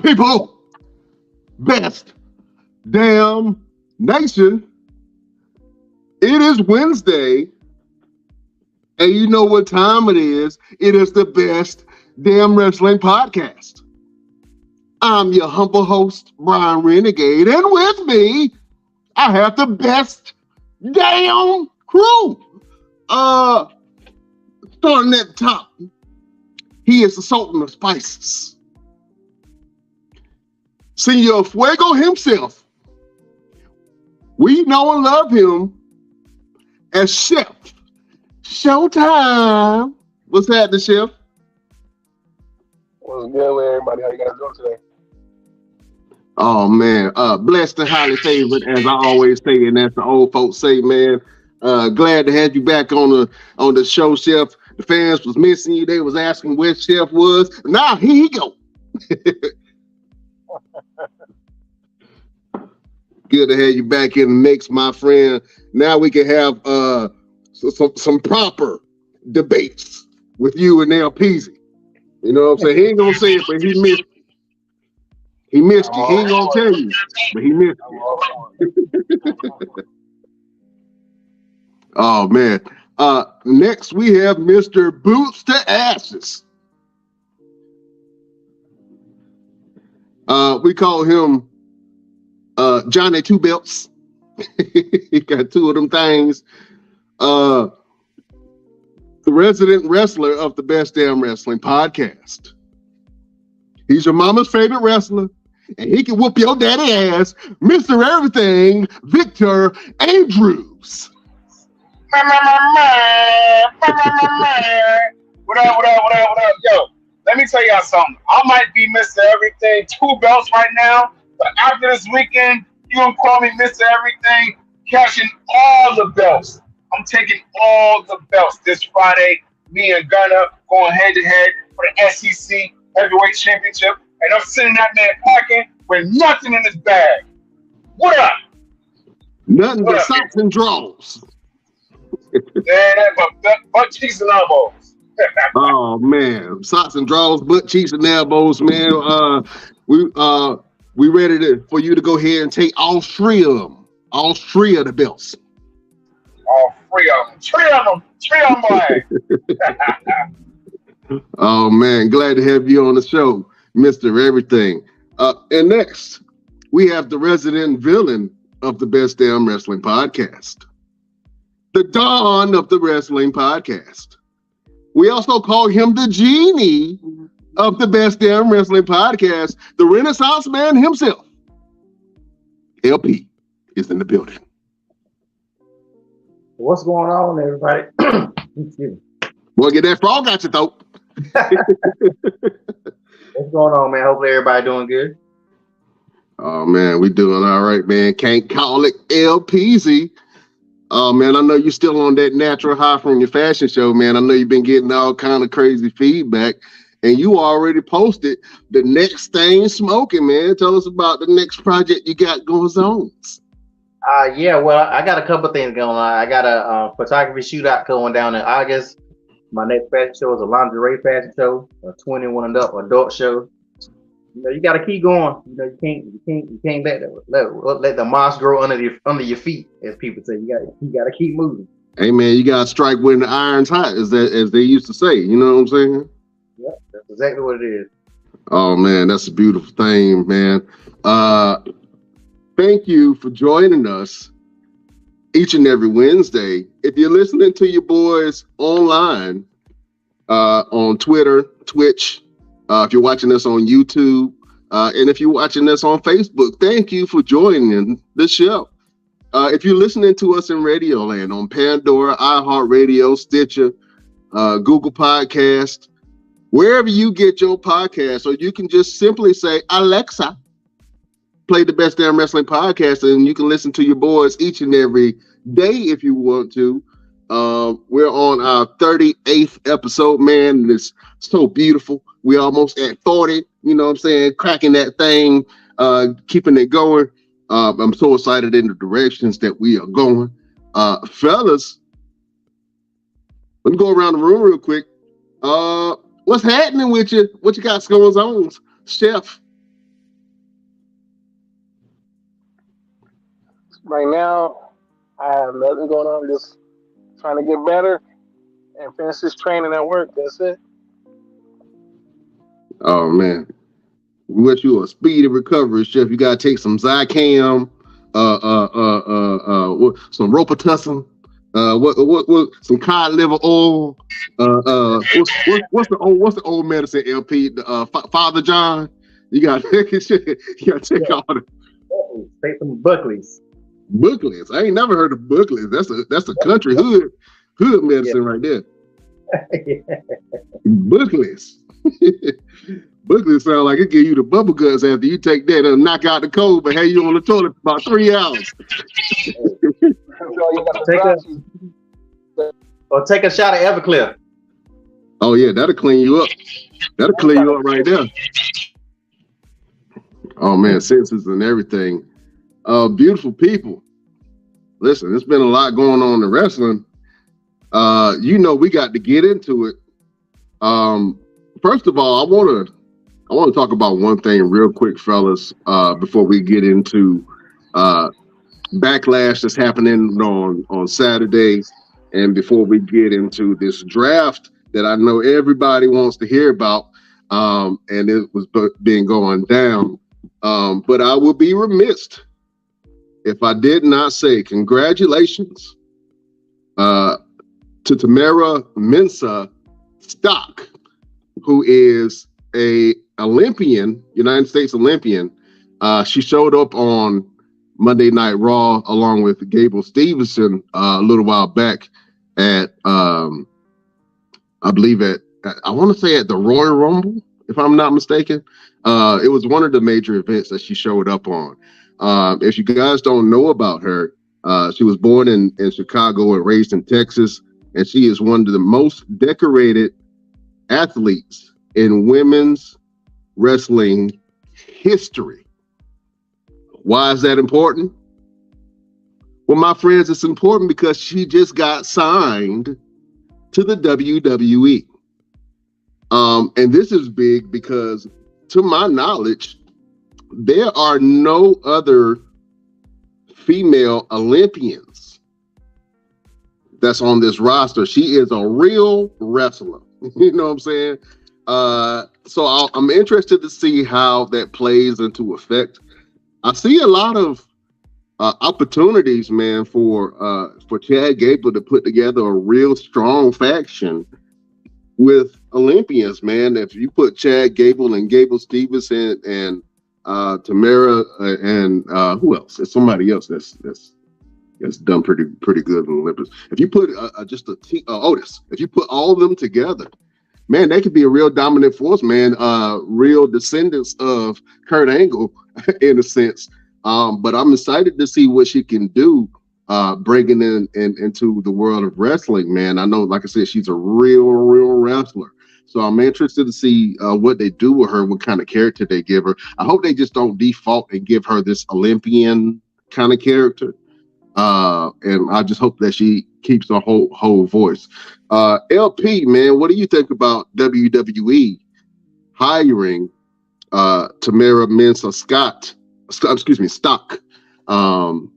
people, best damn nation. It is Wednesday, and you know what time it is. It is the best damn wrestling podcast. I'm your humble host, Brian Renegade, and with me, I have the best damn crew. Starting at the top, he is the Sultan of Spices. Senor Fuego himself. We know and love him as Chef Showtime. What's happening, Chef? What's good with everybody? How you guys doing today? Oh man, blessed and highly favored, as I always say, and as the old folks say, man. Glad to have you back on the show, Chef. The fans was missing you. They was asking where Chef was. Now here he go. Good to have you back in the mix, my friend. Now we can have some proper debates with you and El Peasy. You know what I'm saying? He ain't gonna say it, but he missed. He missed you. He ain't gonna tell you, but he missed you. Oh man. Next we have Mr. Boots to Ashes. We call him Johnny Two Belts. He got two of them things. The resident wrestler of the Best Damn Wrestling podcast. He's your mama's favorite wrestler, and he can whoop your daddy ass, Mr. Everything, Victor Andrews. What up? Yo, let me tell y'all something. I might be Mr. Everything, 2 belts right now, but after this weekend, you gonna call me Mr. Everything, cashing all the belts. I'm taking all the belts this Friday. Me and Gunner going head to head for the SEC Heavyweight Championship, and I'm sending that man packing with nothing in his bag. What up? Nothing but socks and drawers. Butt cheeks and elbows. Oh man, socks and drawers, butt cheeks and elbows, man. We ready for you to go ahead and take all three of the belts. All three of them, boy. Oh man, glad to have you on the show, Mr. Everything. And next, we have the resident villain of the Best Damn Wrestling podcast. The Dawn of the Wrestling podcast. We also call him the genie of the Best Damn Wrestling podcast, the Renaissance man himself. LP is in the building. What's going on, everybody? Well, get that frog out your throat. What's going on, man? Hopefully everybody doing good. Oh man, we doing all right, man. Can't call it LPZ. Oh man, I know you're still on that natural high from your fashion show, man. I know you've been getting all kind of crazy feedback, and you already posted the next thing smoking, man. Tell us about the next project you got going on. Yeah, well, I got a couple things going on. I got a photography shootout going down in August. My next fashion show is a lingerie fashion show, a 21 and up adult show. You know, you got to keep going. You know, you can't let the moss grow under your feet, as people say. You got to keep moving. Hey man, you got to strike when the iron's hot, as they used to say. You know what I'm saying? Yeah, that's exactly what it is. Oh man, that's a beautiful thing, man. Thank you for joining us each and every Wednesday. If you're listening to your boys online, on Twitter, Twitch, if you're watching us on YouTube, and if you're watching us on Facebook, thank you for joining the show. If you're listening to us in Radioland on Pandora, iHeartRadio, Stitcher, Google Podcast, wherever you get your podcast, or you can just simply say, Alexa, play the Best Damn Wrestling podcast, and you can listen to your boys each and every day if you want to. We're on our 38th episode, man, and it's so beautiful. We're almost at 40, you know what I'm saying, cracking that thing, keeping it going. I'm so excited in the directions that we are going. Fellas, let me go around the room real quick. What's happening with you? What you got going on, Chef? Right now, I have nothing going on. Just trying to get better and finish this training at work. That's it. Oh man, we wish you a speedy recovery, Chef. You gotta take some Zicam, some Robitussin, some cod liver oil. What's the old medicine? LP, Father John. You gotta take Yeah, all the take some Buckley's. booklets. I ain't never heard of booklets. That's a country hood Yeah. medicine right there. Booklets. Booklets sound like it give you the bubble guts after you take that and knock out the cold, but have you on the toilet for about 3 hours. So you got the Take dry a juice. or take a shot of Everclear. Oh yeah, that'll clean you up. That'll clean you up right there. Oh man, senses and everything. Beautiful people. Listen, there's been a lot going on in wrestling. We got to get into it. First of all, I want to talk about one thing real quick, fellas, before we get into backlash that's happening on Saturday, and before we get into this draft that I know everybody wants to hear about, and it was been going down. But I will be remiss if I did not say congratulations to Tamara Mensah Stock, who is a Olympian, United States Olympian. She showed up on Monday Night Raw along with Gable Stevenson a little while back at, I believe I want to say at the Royal Rumble, if I'm not mistaken. It was one of the major events that she showed up on. If you guys don't know about her, she was born in Chicago and raised in Texas, and she is one of the most decorated athletes in women's wrestling history. Why is that important? Well, my friends, it's important because she just got signed to the WWE. And this is big because, to my knowledge, there are no other female Olympians that's on this roster. She is a real wrestler. You know what I'm saying? So I'm interested to see how that plays into effect. I see a lot of opportunities, man, for Chad Gable to put together a real strong faction with Olympians, man. If you put Chad Gable and Gable Stevenson and Tamara and who else? It's somebody else that's done pretty good in the Olympics. If you put just a team, Otis, if you put all of them together, man, they could be a real dominant force, man. Real descendants of Kurt Angle, in a sense. But I'm excited to see what she can do, bringing into the world of wrestling, man. I know, like I said, she's a real wrestler. So I'm interested to see what they do with her, what kind of character they give her. I hope they just don't default and give her this Olympian kind of character. And I just hope that she keeps her whole voice. LP, man, what do you think about WWE hiring Tamara Mensah Stock,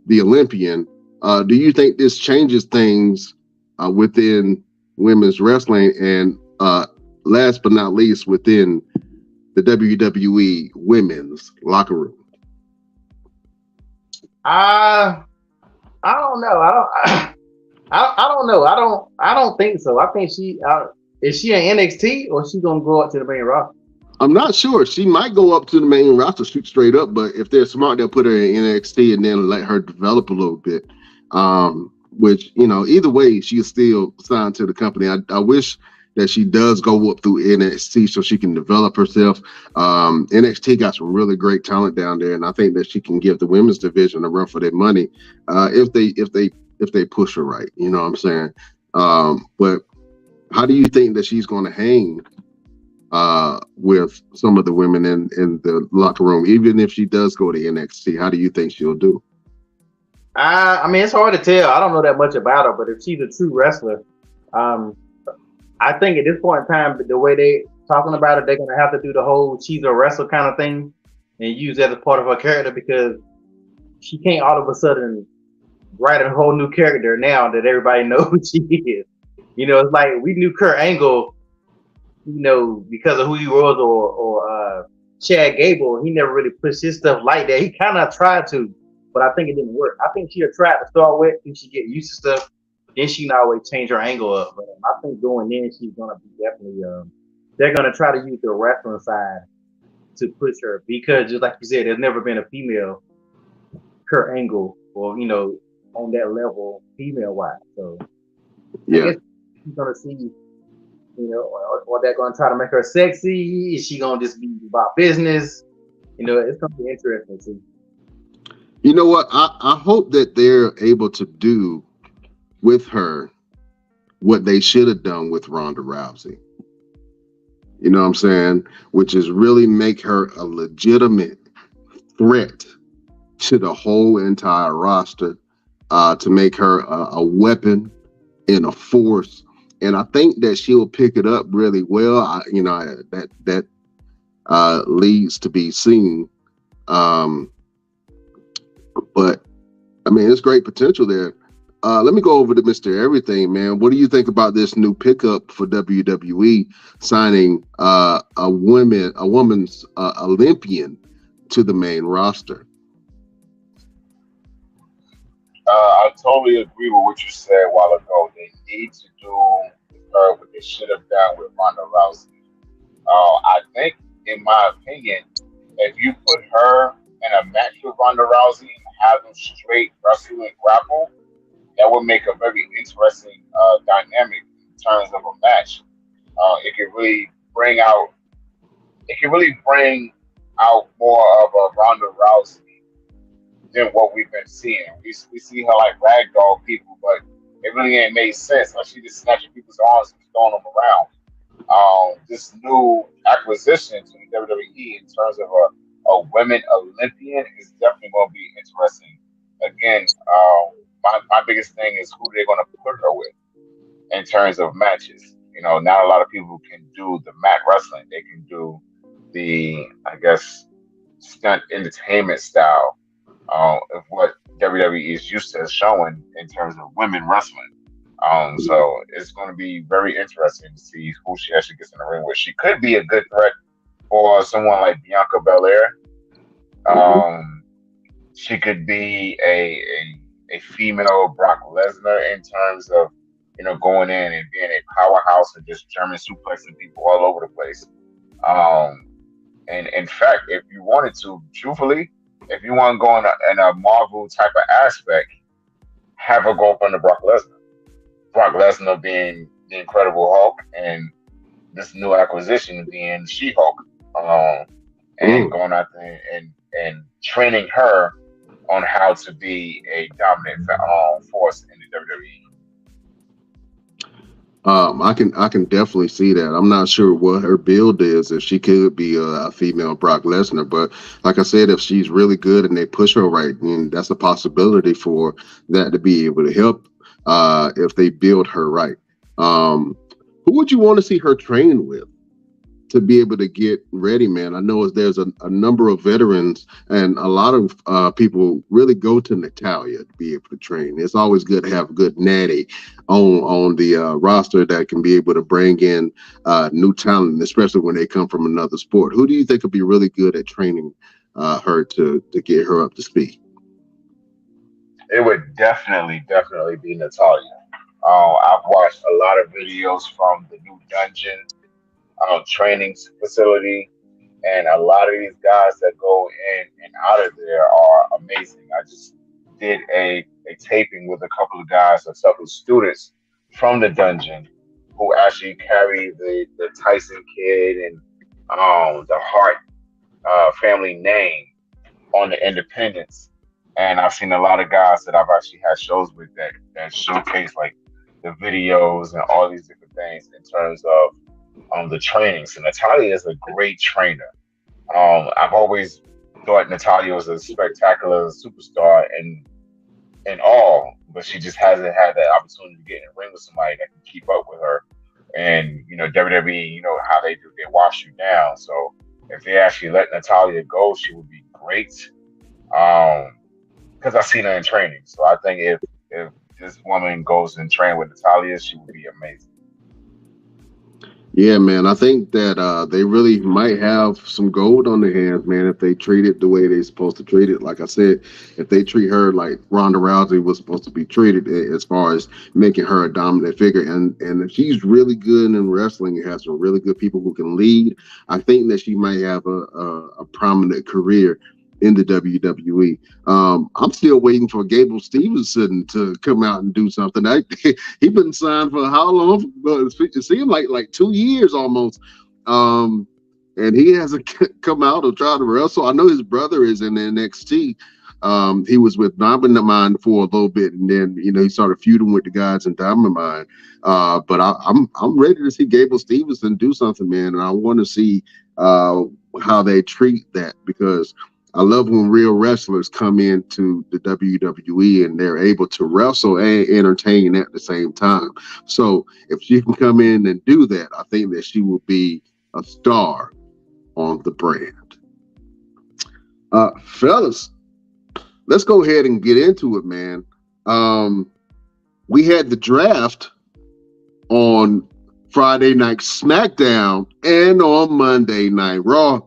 the Olympian? Do you think this changes things within women's wrestling, and last but not least, within the WWE women's locker room? I don't know. I don't know. I don't think so. I think she is she in NXT or she gonna go up to the main roster? I'm not sure. She might go up to the main roster, shoot straight up, but if they're smart, they'll put her in NXT and then let her develop a little bit. Which, either way, she's still signed to the company. I wish that she does go up through NXT so she can develop herself. NXT got some really great talent down there, and I think that she can give the women's division a run for their money if they push her right. You know what I'm saying? But how do you think that she's going to hang with some of the women in the locker room, even if she does go to NXT? How do you think she'll do? I mean, it's hard to tell. I don't know that much about her, but if she's a true wrestler, I think at this point in time, the way they talking about it, they're gonna have to do the whole she's a wrestler kind of thing and use that as part of her character, because she can't all of a sudden write a whole new character now that everybody knows who she is. It's like we knew Kurt Angle, because of who he was, or Chad Gable. He never really pushed his stuff like that. He kind of tried to, but I think it didn't work. I think she tried to start with, and she get used to stuff. Then she can always change her angle up. But I think going in, she's gonna be definitely. They're gonna try to use the wrestling side to push her because, just like you said, there's never been a female Kurt Angle, or on that level, female wise. So I Yeah. guess she's gonna see, or they're gonna try to make her sexy. Is she gonna just be about business? It's gonna be interesting to see. You know what? I hope that they're able to do with her what they should have done with Ronda Rousey. You know what I'm saying? Which is really make her a legitimate threat to the whole entire roster, to make her a weapon and a force. And I think that she'll pick it up really well. That leads to be seen. But I mean, there's great potential there. Let me go over to Mr. Everything, man. What do you think about this new pickup for WWE signing a woman's Olympian to the main roster? I totally agree with what you said a while ago. They need to do what they should have done with Ronda Rousey. I think, in my opinion, if you put her in a match with Ronda Rousey and have them straight wrestle and grapple, that would make a very interesting dynamic in terms of a match. It could really bring out more of a Ronda Rousey than what we've been seeing. We see her like ragdoll people, but it really ain't made sense. Like she just snatching people's arms and throwing them around. This new acquisition to the WWE in terms of a women Olympian is definitely going to be interesting. Again, my biggest thing is who they're going to put her with in terms of matches. Not a lot of people can do the mat wrestling. They can do the, I guess, stunt entertainment style of what WWE is used to showing in terms of women wrestling. So it's going to be very interesting to see who she actually gets in the ring with. She could be a good threat for someone like Bianca Belair. She could be a female Brock Lesnar in terms of going in and being a powerhouse and just German suplexing people all over the place. And in fact, if you wanted to, truthfully, if you want to go in a Marvel type of aspect, have her go up under Brock Lesnar. Brock Lesnar being the Incredible Hulk, and this new acquisition being She-Hulk, and going out there and training her on how to be a dominant force in the WWE. I can definitely see that. I'm not sure what her build is, if she could be a female Brock Lesnar, but like I said, if she's really good and they push her right, then that's a possibility for that to be able to help if they build her right. Who would you want to see her train with to be able to get ready, man? I know there's a number of veterans, and a lot of people really go to Natalya to be able to train. It's always good to have a good natty on the roster that can be able to bring in new talent, especially when they come from another sport. Who do you think would be really good at training her to get her up to speed? It would definitely be Natalya. I've watched a lot of videos from the new Dungeon training facility, and a lot of these guys that go in and out of there are amazing. I just did a taping with a couple of guys, a couple of students from the Dungeon who actually carry the Tyson Kid and the Hart family name on the independents. And I've seen a lot of guys that I've actually had shows with that showcase like the videos and all these different things in terms of the training. So Natalya is a great trainer. I've always thought Natalya was a spectacular superstar in all, but she just hasn't had that opportunity to get in the ring with somebody that can keep up with her. And WWE, how they do, they wash you down. So if they actually let Natalya go, she would be great. because I seen her in training. So I think if this woman goes and train with Natalia, she would be amazing. Yeah, man. I think that they really might have some gold on their hands, man, if they treat it the way they're supposed to treat it. Like I said, if they treat her like Ronda Rousey was supposed to be treated, as far as making her a dominant figure, and if she's really good in wrestling and has some really good people who can lead, I think that she might have a prominent career in the WWE. I'm still waiting for Gable Stevenson to come out and do something. He been signed for how long? It seemed like 2 years almost. And he hasn't come out or tried to wrestle. I know his brother is in NXT. He was with Diamond Mine for a little bit, and then he started feuding with the guys in Diamond Mine. But I'm ready to see Gable Stevenson do something, man, and I want to see how they treat that, because I love when real wrestlers come into the WWE and they're able to wrestle and entertain at the same time. So if she can come in and do that, I think that she will be a star on the brand. Fellas, let's go ahead and get into it, man. We had the draft on Friday Night SmackDown and on Monday Night Raw.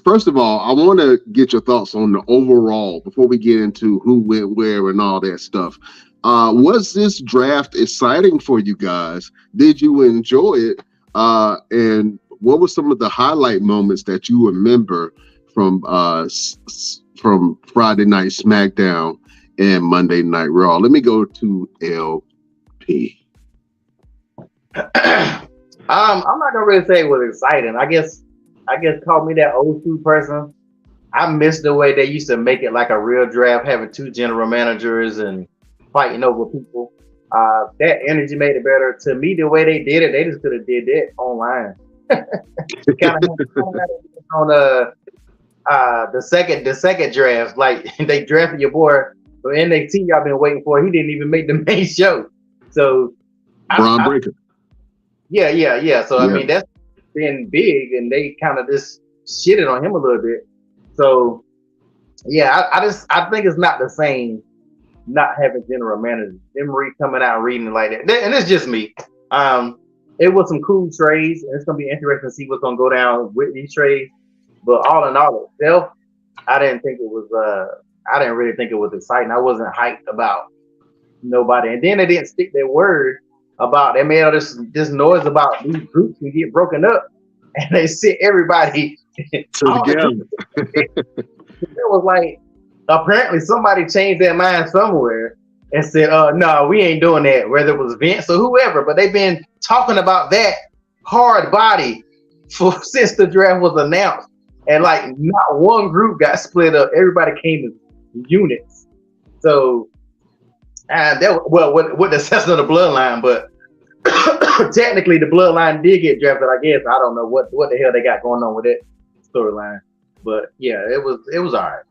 First of all, I want to get your thoughts on the overall before we get into who went where and all that stuff. Was this draft exciting for you guys? Did you enjoy it? And what were some of the highlight moments that you remember from Friday Night SmackDown and Monday Night Raw? Let me go to LP. I'm not gonna really say it was exciting. I guess call me that old school person. I miss the way they used to make it like a real draft, having 2 general managers and fighting over people. That energy made it better. To me, the way they did it, they just could have did that online. Kind of on the second draft, like they drafted your boy for NXT. Y'all been waiting for. He didn't even make the main show. So Braun Breaker. Yeah. So I mean, that's been big, and they kind of just shitted on him a little bit. So yeah, I think it's not the same not having general managers. Emery coming out reading like that, and it's just me. It was some cool trades, and it's gonna be interesting to see what's gonna go down with these trades. But all in all itself, I didn't really think it was exciting. I wasn't hyped about nobody, and then they didn't stick their word about. They made all this noise about these groups can get broken up, and they sit everybody together. It was like apparently somebody changed their mind somewhere and said, no, we ain't doing that, whether it was Vince or whoever, but they've been talking about that hard body since the draft was announced, and like not one group got split up. Everybody came in units. So with the exception of the bloodline, but technically the bloodline did get drafted. I guess I don't know what the hell they got going on with that storyline, but yeah, it was all right.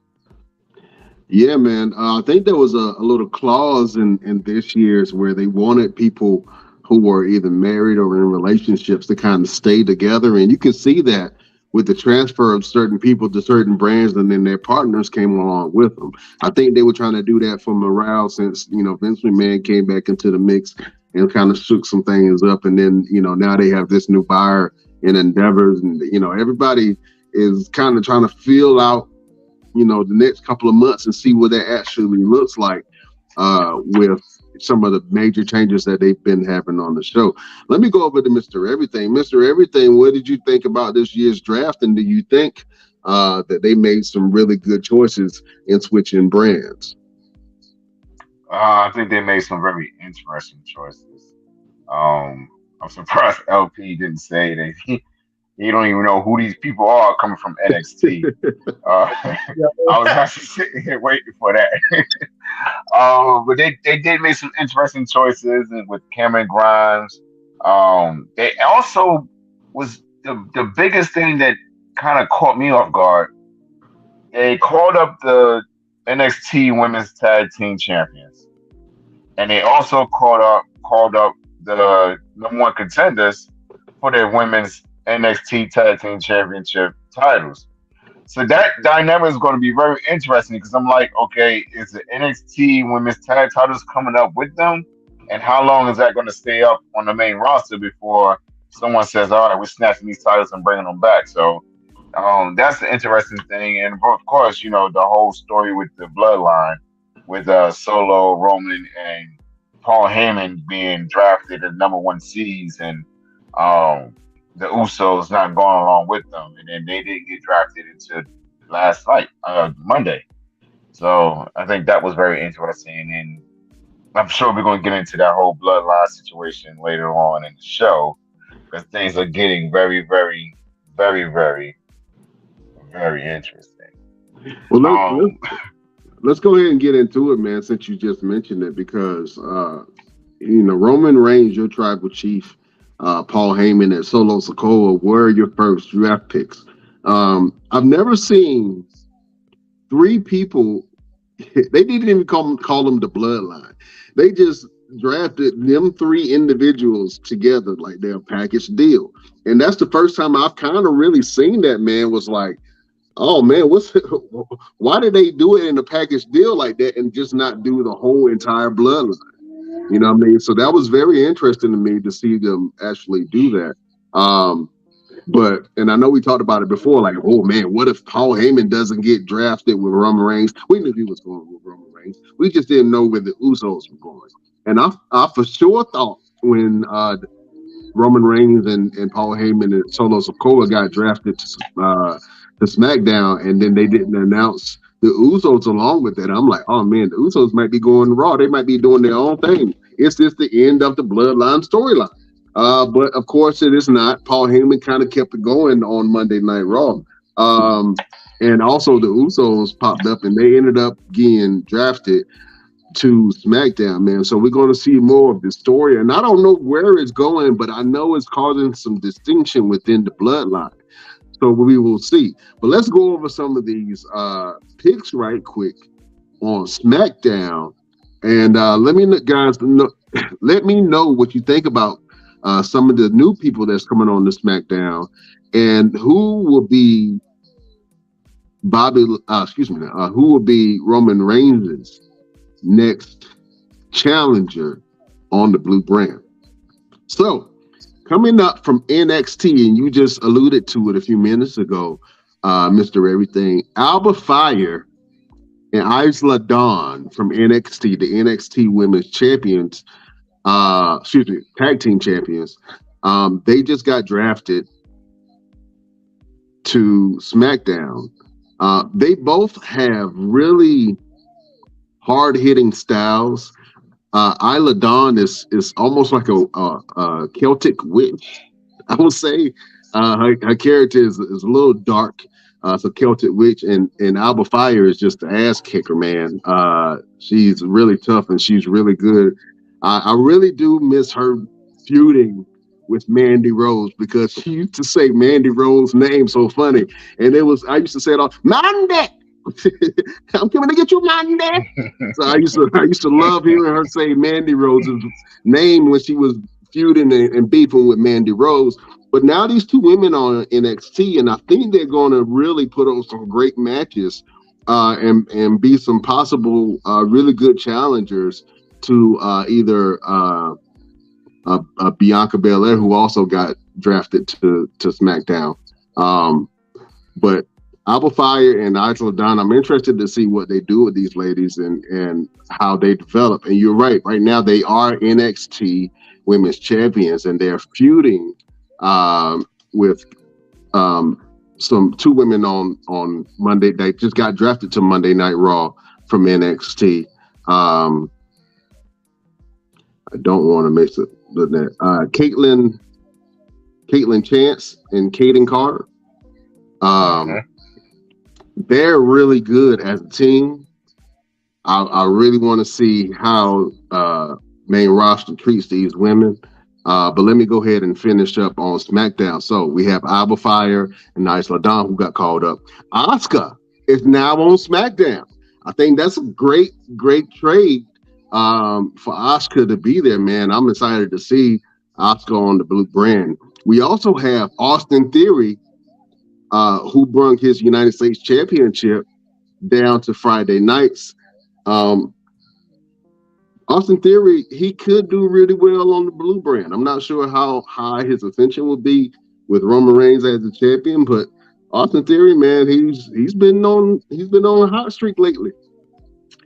Yeah, man. I think there was a little clause in this year's where they wanted people who were either married or in relationships to kind of stay together, and you can see that with the transfer of certain people to certain brands, and then their partners came along with them. I think they were trying to do that for morale, since Vince McMahon came back into the mix and kind of shook some things up, and then now they have this new buyer in Endeavors, and everybody is kind of trying to feel out the next couple of months and see what that actually looks like with some of the major changes that they've been having on the show. Let me go over to Mr. Everything. Mr. Everything, what did you think about this year's draft, and do you think that they made some really good choices in switching brands? I think they made some very interesting choices. I'm surprised LP didn't say that you don't even know who these people are coming from NXT. I was actually sitting here waiting for that. But they did make some interesting choices with Cameron Grimes. They also was the biggest thing that kind of caught me off guard. They called up the NXT Women's Tag Team Champions, and they also called up the number 1 contenders for their women's NXT Tag Team Championship titles. So that dynamic is going to be very interesting because I'm like, okay, is the NXT Women's Tag Titles coming up with them, and how long is that going to stay up on the main roster before someone says, all right, we're snatching these titles and bringing them back? So that's the interesting thing, and of course, the whole story with the Bloodline, with Solo, Roman, and Paul Heyman being drafted as number one seeds, and the Usos not going along with them, and then they didn't get drafted until last night, Monday. So I think that was very interesting, and I'm sure we're going to get into that whole Bloodline situation later on in the show because things are getting very, very, very, very, very interesting. Well, let's go ahead and get into it, man, since you just mentioned it, because Roman Reigns, your tribal chief, Paul Heyman, and Solo Sikoa were your first draft picks. I've never seen three people. They didn't even call them the Bloodline. They just drafted them three individuals together like they're a package deal, and that's the first time I've kind of really seen that. Man, was like, oh man, why did they do it in a package deal like that and just not do the whole entire Bloodline? You know what I mean? So that was very interesting to me to see them actually do that. And I know we talked about it before, like, oh man, what if Paul Heyman doesn't get drafted with Roman Reigns? We knew he was going with Roman Reigns. We just didn't know where the Usos were going. And I for sure thought when Roman Reigns and Paul Heyman and Solo Sikoa got drafted to SmackDown, and then they didn't announce the Usos along with it. I'm like, oh man, the Usos might be going Raw. They might be doing their own thing. It's just the end of the Bloodline storyline. But of course it is not. Paul Heyman kind of kept it going on Monday Night Raw. And also the Usos popped up and they ended up getting drafted to SmackDown, man. So we're going to see more of the story. And I don't know where it's going, but I know it's causing some distinction within the Bloodline. So we will see. But let's go over some of these picks right quick on SmackDown. And let me know what you think about some of the new people that's coming on the SmackDown, and who will be who will be Roman Reigns' next challenger on the Blue Brand. So coming up from NXT, and you just alluded to it a few minutes ago, Mr. Everything, Alba Fire and Isla Dawn from NXT, the NXT Women's Champions, tag team champions. They just got drafted to SmackDown. They both have really hard-hitting styles. Isla Dawn is almost like a Celtic witch, I would say. Her character is a little dark. It's a Celtic witch, and Alba Fire is just the ass kicker, man. She's really tough and she's really good. I really do miss her feuding with Mandy Rose, because she used to say Mandy Rose's name so funny, and I used to say it all, Mandy. I'm coming to get you, Mandy. So I used to love hearing her say Mandy Rose's name when she was feuding and beefing with Mandy Rose. But now these two women on NXT, and I think they're going to really put on some great matches and be some possible really good challengers to either Bianca Belair, who also got drafted to SmackDown. But Alba Fire and Isla Dawn, I'm interested to see what they do with these ladies and how they develop. And you're right. Right now, they are NXT Women's Champions, and they're feuding with some two women on Monday. They just got drafted to Monday Night Raw from NXT. I don't want to mix it with that. Caitlin Chance and Kaden Carter. They're really good as a team. I really want to see how main roster treats these women. But let me go ahead and finish up on SmackDown. So we have Alba Fire and Isla Dawn, who got called up. Asuka is now on SmackDown. I think that's a great trade for Asuka to be there, man. I'm excited to see Asuka on the Blue Brand. We also have Austin Theory who brung his United States Championship down to Friday nights. Um, Austin Theory, he could do really well on the blue brand. I'm not sure how high his ascension will be with Roman Reigns as the champion, but Austin Theory, man, he's been on a hot streak lately.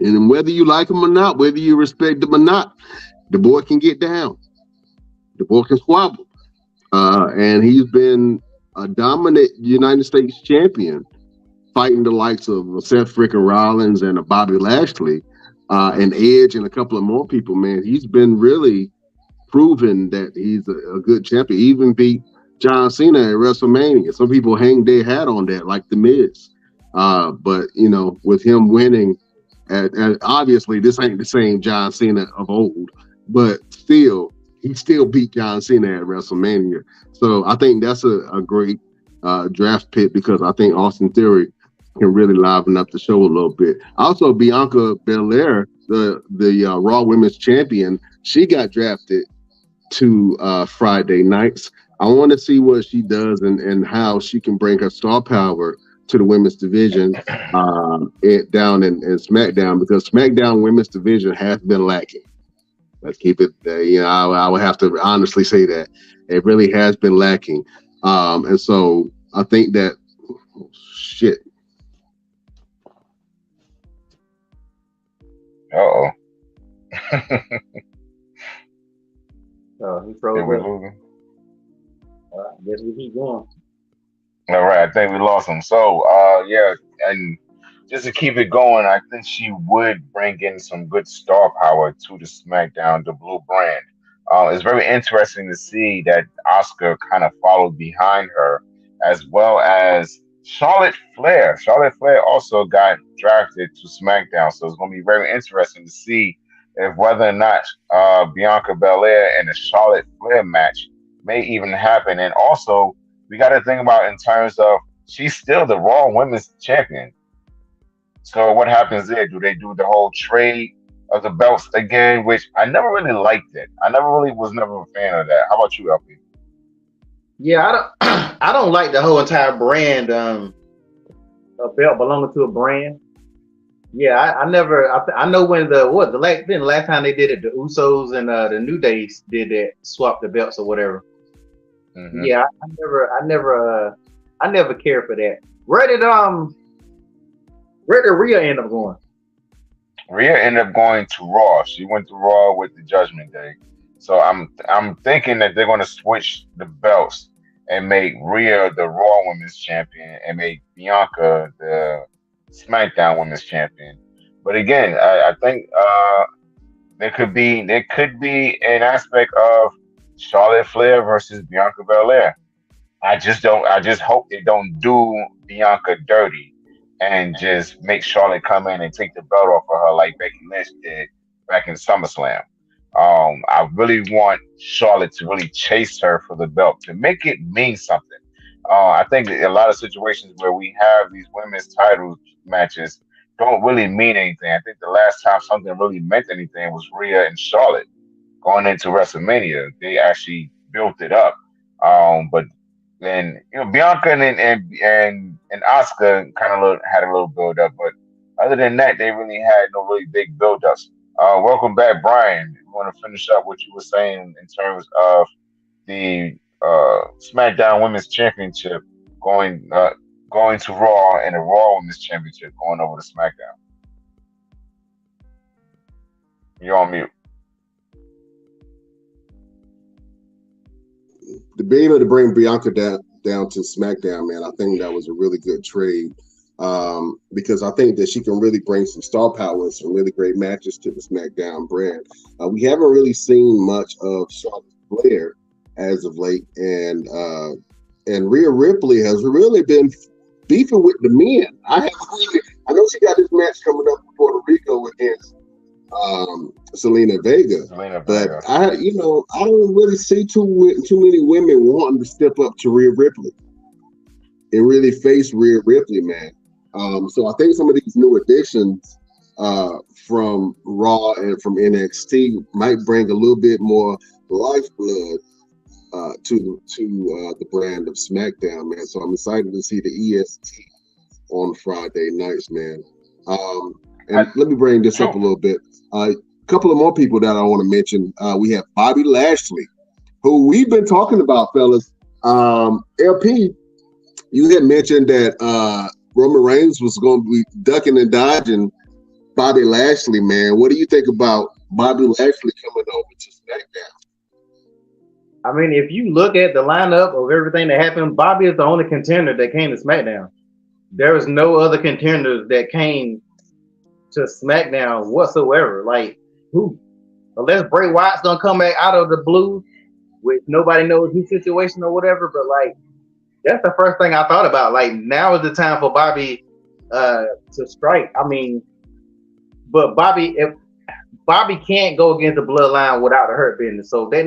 And whether you like him or not, whether you respect him or not, the boy can get down. The boy can squabble. And he's been a dominant United States champion, fighting the likes of Seth freaking Rollins and Bobby Lashley, and Edge and a couple of more people, man. He's been really proven that he's a good champion. He even beat John Cena at WrestleMania. Some people hang their hat on that, like The Miz. But, with him winning, and obviously this ain't the same John Cena of old, but still, he still beat John Cena at WrestleMania. So I think that's a great draft pick, because I think Austin Theory can really liven up the show a little bit. Also, Bianca Belair, the Raw Women's Champion, she got drafted to Friday nights. I want to see what she does and how she can bring her star power to the women's division down in SmackDown, because SmackDown women's division has been lacking. Let's keep it, I would have to honestly say that it really has been lacking. And so I think that, shit. Uh-oh. He froze. We're losing. I guess we keep going. All right, I think we lost him. So, yeah, and just to keep it going, I think she would bring in some good star power to the SmackDown, the blue brand. It's very interesting to see that Asuka kind of followed behind her, as well as Charlotte Flair. Charlotte Flair also got drafted to SmackDown, so it's going to be very interesting to see if whether or not Bianca Belair and the Charlotte Flair match may even happen. And also, we got to think about in terms of she's still the Raw Women's Champion. So what happens there? Do they do the whole trade of the belts again? Which I never really liked it. I was never a fan of that. How about you, LP? Yeah, I don't like the whole entire brand, a belt belonging to a brand. Yeah, I know when the last time they did it, the Usos and the New Days did that, swap the belts or whatever. Mm-hmm. Yeah, I never cared for that. Where did Rhea end up going? Rhea ended up going to Raw. She went to Raw with the Judgment Day. So I'm thinking that they're going to switch the belts and make Rhea the Raw Women's Champion and make Bianca the SmackDown Women's Champion. But again, I think there could be an aspect of Charlotte Flair versus Bianca Belair. I just hope they don't do Bianca dirty and just make Charlotte come in and take the belt off of her like Becky Lynch did back in SummerSlam. I really want Charlotte to really chase her for the belt, to make it mean something. I think a lot of situations where we have these women's title matches don't really mean anything. I think the last time something really meant anything was Rhea and Charlotte going into WrestleMania. They actually built it up. But then Bianca and Asuka kind of had a little build up, but other than that, they really had no really big build ups. Welcome back, Brian. We want to finish up what you were saying in terms of the SmackDown Women's Championship going to Raw, and the Raw Women's Championship going over to SmackDown. You're on mute. The being able to bring Bianca down to SmackDown, man, I think that was a really good trade. Because I think that she can really bring some star power and some really great matches to the SmackDown brand. We haven't really seen much of Charlotte Flair as of late, and Rhea Ripley has really been beefing with the men. I know she got this match coming up in Puerto Rico against Selena Vega, but I don't really see too many women wanting to step up to Rhea Ripley and really face Rhea Ripley, man. So I think some of these new additions from Raw and from NXT might bring a little bit more lifeblood the brand of SmackDown, man. So I'm excited to see the EST on Friday nights, man. And let me bring this up a little bit. A couple of more people that I want to mention. We have Bobby Lashley, who we've been talking about, fellas. LP, you had mentioned that Roman Reigns was going to be ducking and dodging Bobby Lashley, man. What do you think about Bobby Lashley coming over to SmackDown? I mean, if you look at the lineup of everything that happened, Bobby is the only contender that came to SmackDown. There was no other contenders that came to SmackDown whatsoever. Like, who? Unless Bray Wyatt's gonna come back out of the blue, which nobody knows his situation or whatever. But like, that's the first thing I thought about. Like, now is the time for Bobby to strike. I mean, but if Bobby can't go against the bloodline without a hurt business, so they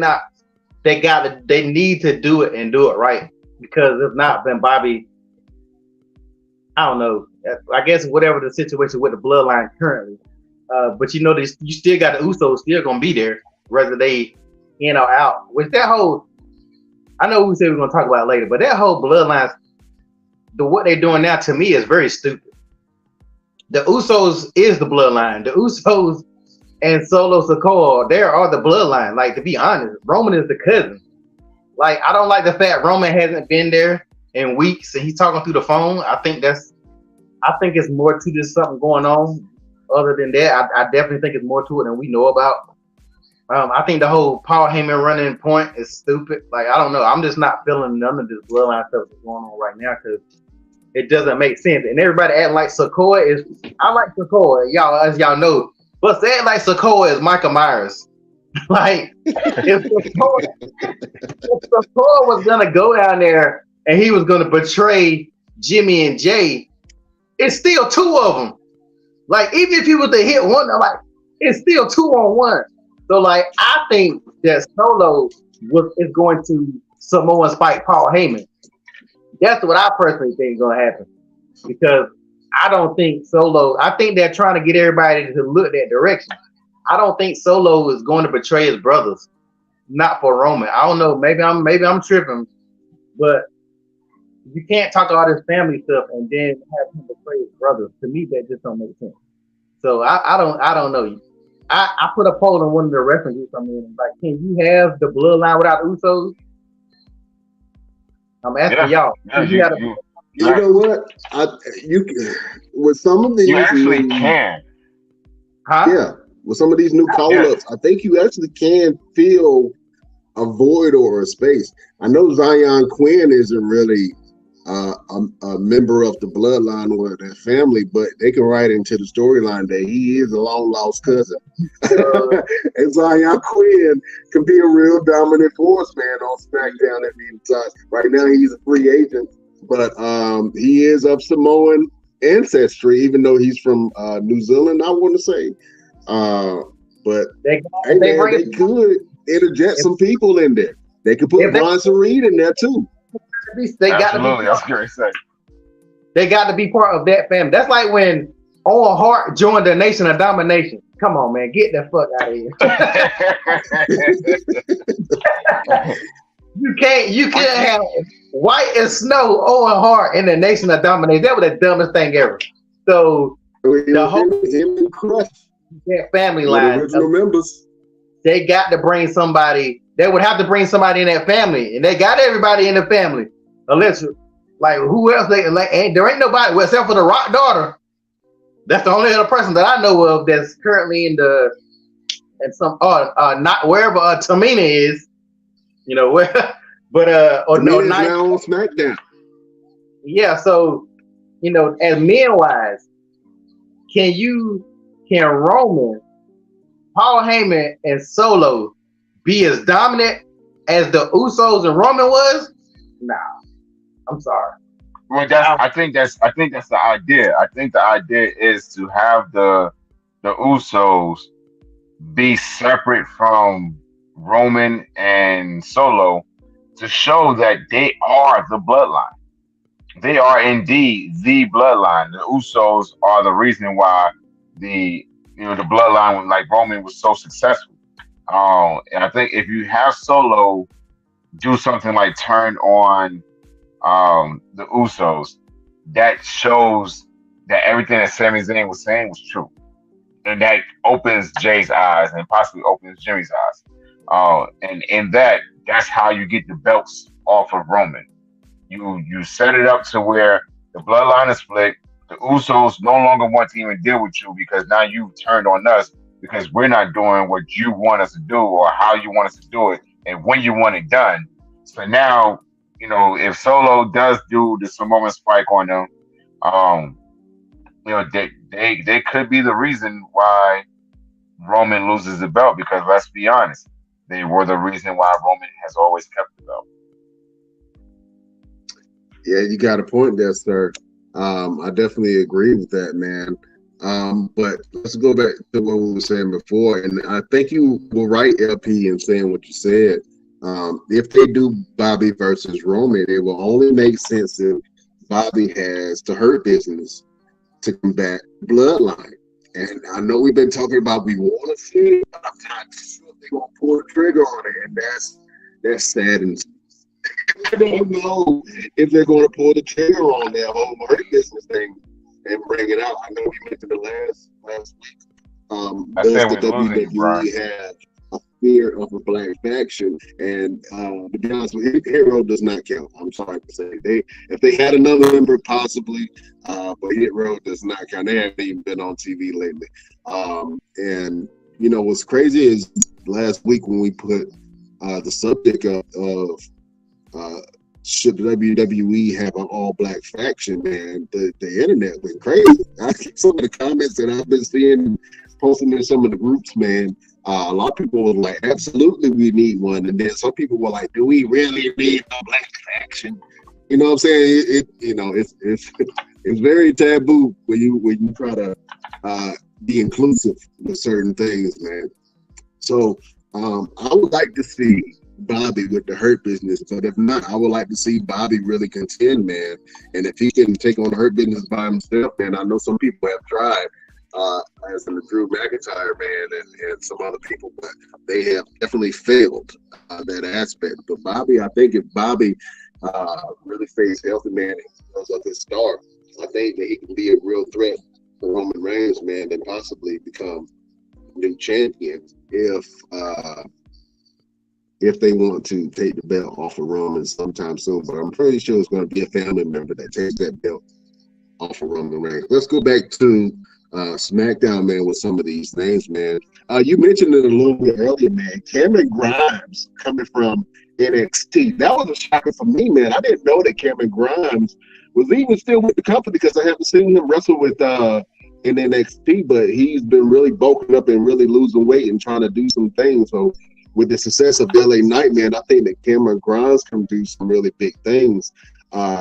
need to do it and do it right. Because if not, then Bobby, I don't know. I guess whatever the situation with the bloodline currently. But you know, you still got the Usos still gonna be there, whether they in or out. With that whole, I know we said we're gonna talk about it later, but that whole bloodline, what they're doing now to me is very stupid. The Usos is the bloodline. The Usos and Solo Sikoa, they are the bloodline. Like, to be honest, Roman is the cousin. Like, I don't like the fact Roman hasn't been there in weeks and he's talking through the phone. I think it's more to this, something going on. Other than that, I definitely think it's more to it than we know about. I think the whole Paul Heyman running point is stupid. Like, I don't know. I'm just not feeling none of this bloodline stuff that's going on right now because it doesn't make sense. And everybody acting like Sikoa is. I like Sikoa, y'all, as y'all know. But they act like Sikoa is Michael Myers. Like, if Sikoa was gonna go down there and he was gonna betray Jimmy and Jay, it's still two of them. Like, even if he was to hit one, like, it's still 2-on-1. So, like, I think that Solo is going to Samoan spike Paul Heyman. That's what I personally think is going to happen. Because I don't think Solo, I think they're trying to get everybody to look that direction. I don't think Solo is going to betray his brothers. Not for Roman. I don't know. Maybe I'm tripping. But you can't talk all this family stuff and then have him betray his brothers. To me, that just don't make sense. So I don't know. I put a poll on one of the wrestling groups I'm in. Like, can you have the bloodline without the Usos? I'm asking y'all. You know what? With some of these, you actually can. Huh? Yeah, with some of these new call-ups, I think you actually can fill a void or a space. I know Zion Quinn isn't really a member of the bloodline or their family, but they can write into the storyline that he is a long-lost cousin. And Zion Quinn can be a real dominant force, man, on SmackDown at any time. Right now, he's a free agent, but he is of Samoan ancestry, even though he's from New Zealand, I want to say. But they could interject some people in there. They could put Bronson Reed in there, too. They got to be. I was going to say. They got to be part of that family. That's like when Owen Hart joined the Nation of Domination. Come on, man, get the fuck out of here. You can't have White as Snow, Owen Hart in the Nation of Domination. That was the dumbest thing ever. So the whole Crush, that family line, original members, they got to bring somebody. They would have to bring somebody in that family, and they got everybody in the family. Unless, like, who else? And there ain't nobody except for the Rock daughter. That's the only other person that I know of that's currently in not wherever Tamina is. You know where, but or no, not on SmackDown. Yeah, so you know, as men wise, can Roman, Paul Heyman, and Solo be as dominant as the Usos and Roman was? Nah, I'm sorry. Well, I think that's the idea. I think the idea is to have the Usos be separate from Roman and Solo to show that they are the bloodline. They are indeed the bloodline. The Usos are the reason why the bloodline, like Roman, was so successful. And I think if you have Solo do something like turn on the Usos, that shows that everything that Sami Zayn was saying was true, and that opens Jay's eyes and possibly opens Jimmy's eyes. And in that's how you get the belts off of Roman. You set it up to where the bloodline is split. The Usos no longer want to even deal with you because now you've turned on us because we're not doing what you want us to do or how you want us to do it and when you want it done. So now, if Solo does do the Samoan spike on them, they could be the reason why Roman loses the belt, because let's be honest, they were the reason why Roman has always kept the belt. Yeah, you got a point there, sir. I definitely agree with that, man. But let's go back to what we were saying before, and I think you were right, LP, in saying what you said. If they do Bobby versus Roman, it will only make sense if Bobby has the Hurt Business to combat Bloodline. And I know we've been talking about we want to see it, but I'm not sure they're going to pull the trigger on it, and that's sad. And I don't know if they're going to pull the trigger on that whole Hurt Business thing and bring it out. I know we mentioned it last week. Does the WWE have a fear of a black faction? And to be honest with you, Hero does not count. I'm sorry to say. If they had another member, possibly, but Hero does not count. They haven't even been on TV lately. And what's crazy is last week when we put the subject of should WWE have an all-black faction, man, the internet went crazy. Some of the comments that I've been seeing posting in some of the groups, man, a lot of people were like, absolutely, we need one. And then some people were like, do we really need a black faction? You know what I'm saying? It's very taboo when you try to be inclusive with certain things, man. So I would like to see Bobby with the Hurt Business, but if not, I would like to see Bobby really contend, man. And if he can take on the Hurt Business by himself, man, I know some people have tried, as in the Drew McIntyre, man, and some other people, but they have definitely failed that aspect. But Bobby, I think if Bobby really stays healthy, man, and goes up his star, I think that he can be a real threat for Roman Reigns, man, and possibly become new champion if they want to take the belt off of Roman sometime soon. But I'm pretty sure it's going to be a family member that takes that belt off of Roman Reigns. Let's go back to SmackDown, man, with some of these names, man. You mentioned it a little bit earlier, man. Cameron Grimes coming from NXT. That was a shocker for me, man. I didn't know that Cameron Grimes was even still with the company because I haven't seen him wrestle with in NXT, but he's been really bulking up and really losing weight and trying to do some things. So with the success of LA Knight, man, I think that Cameron Grimes can do some really big things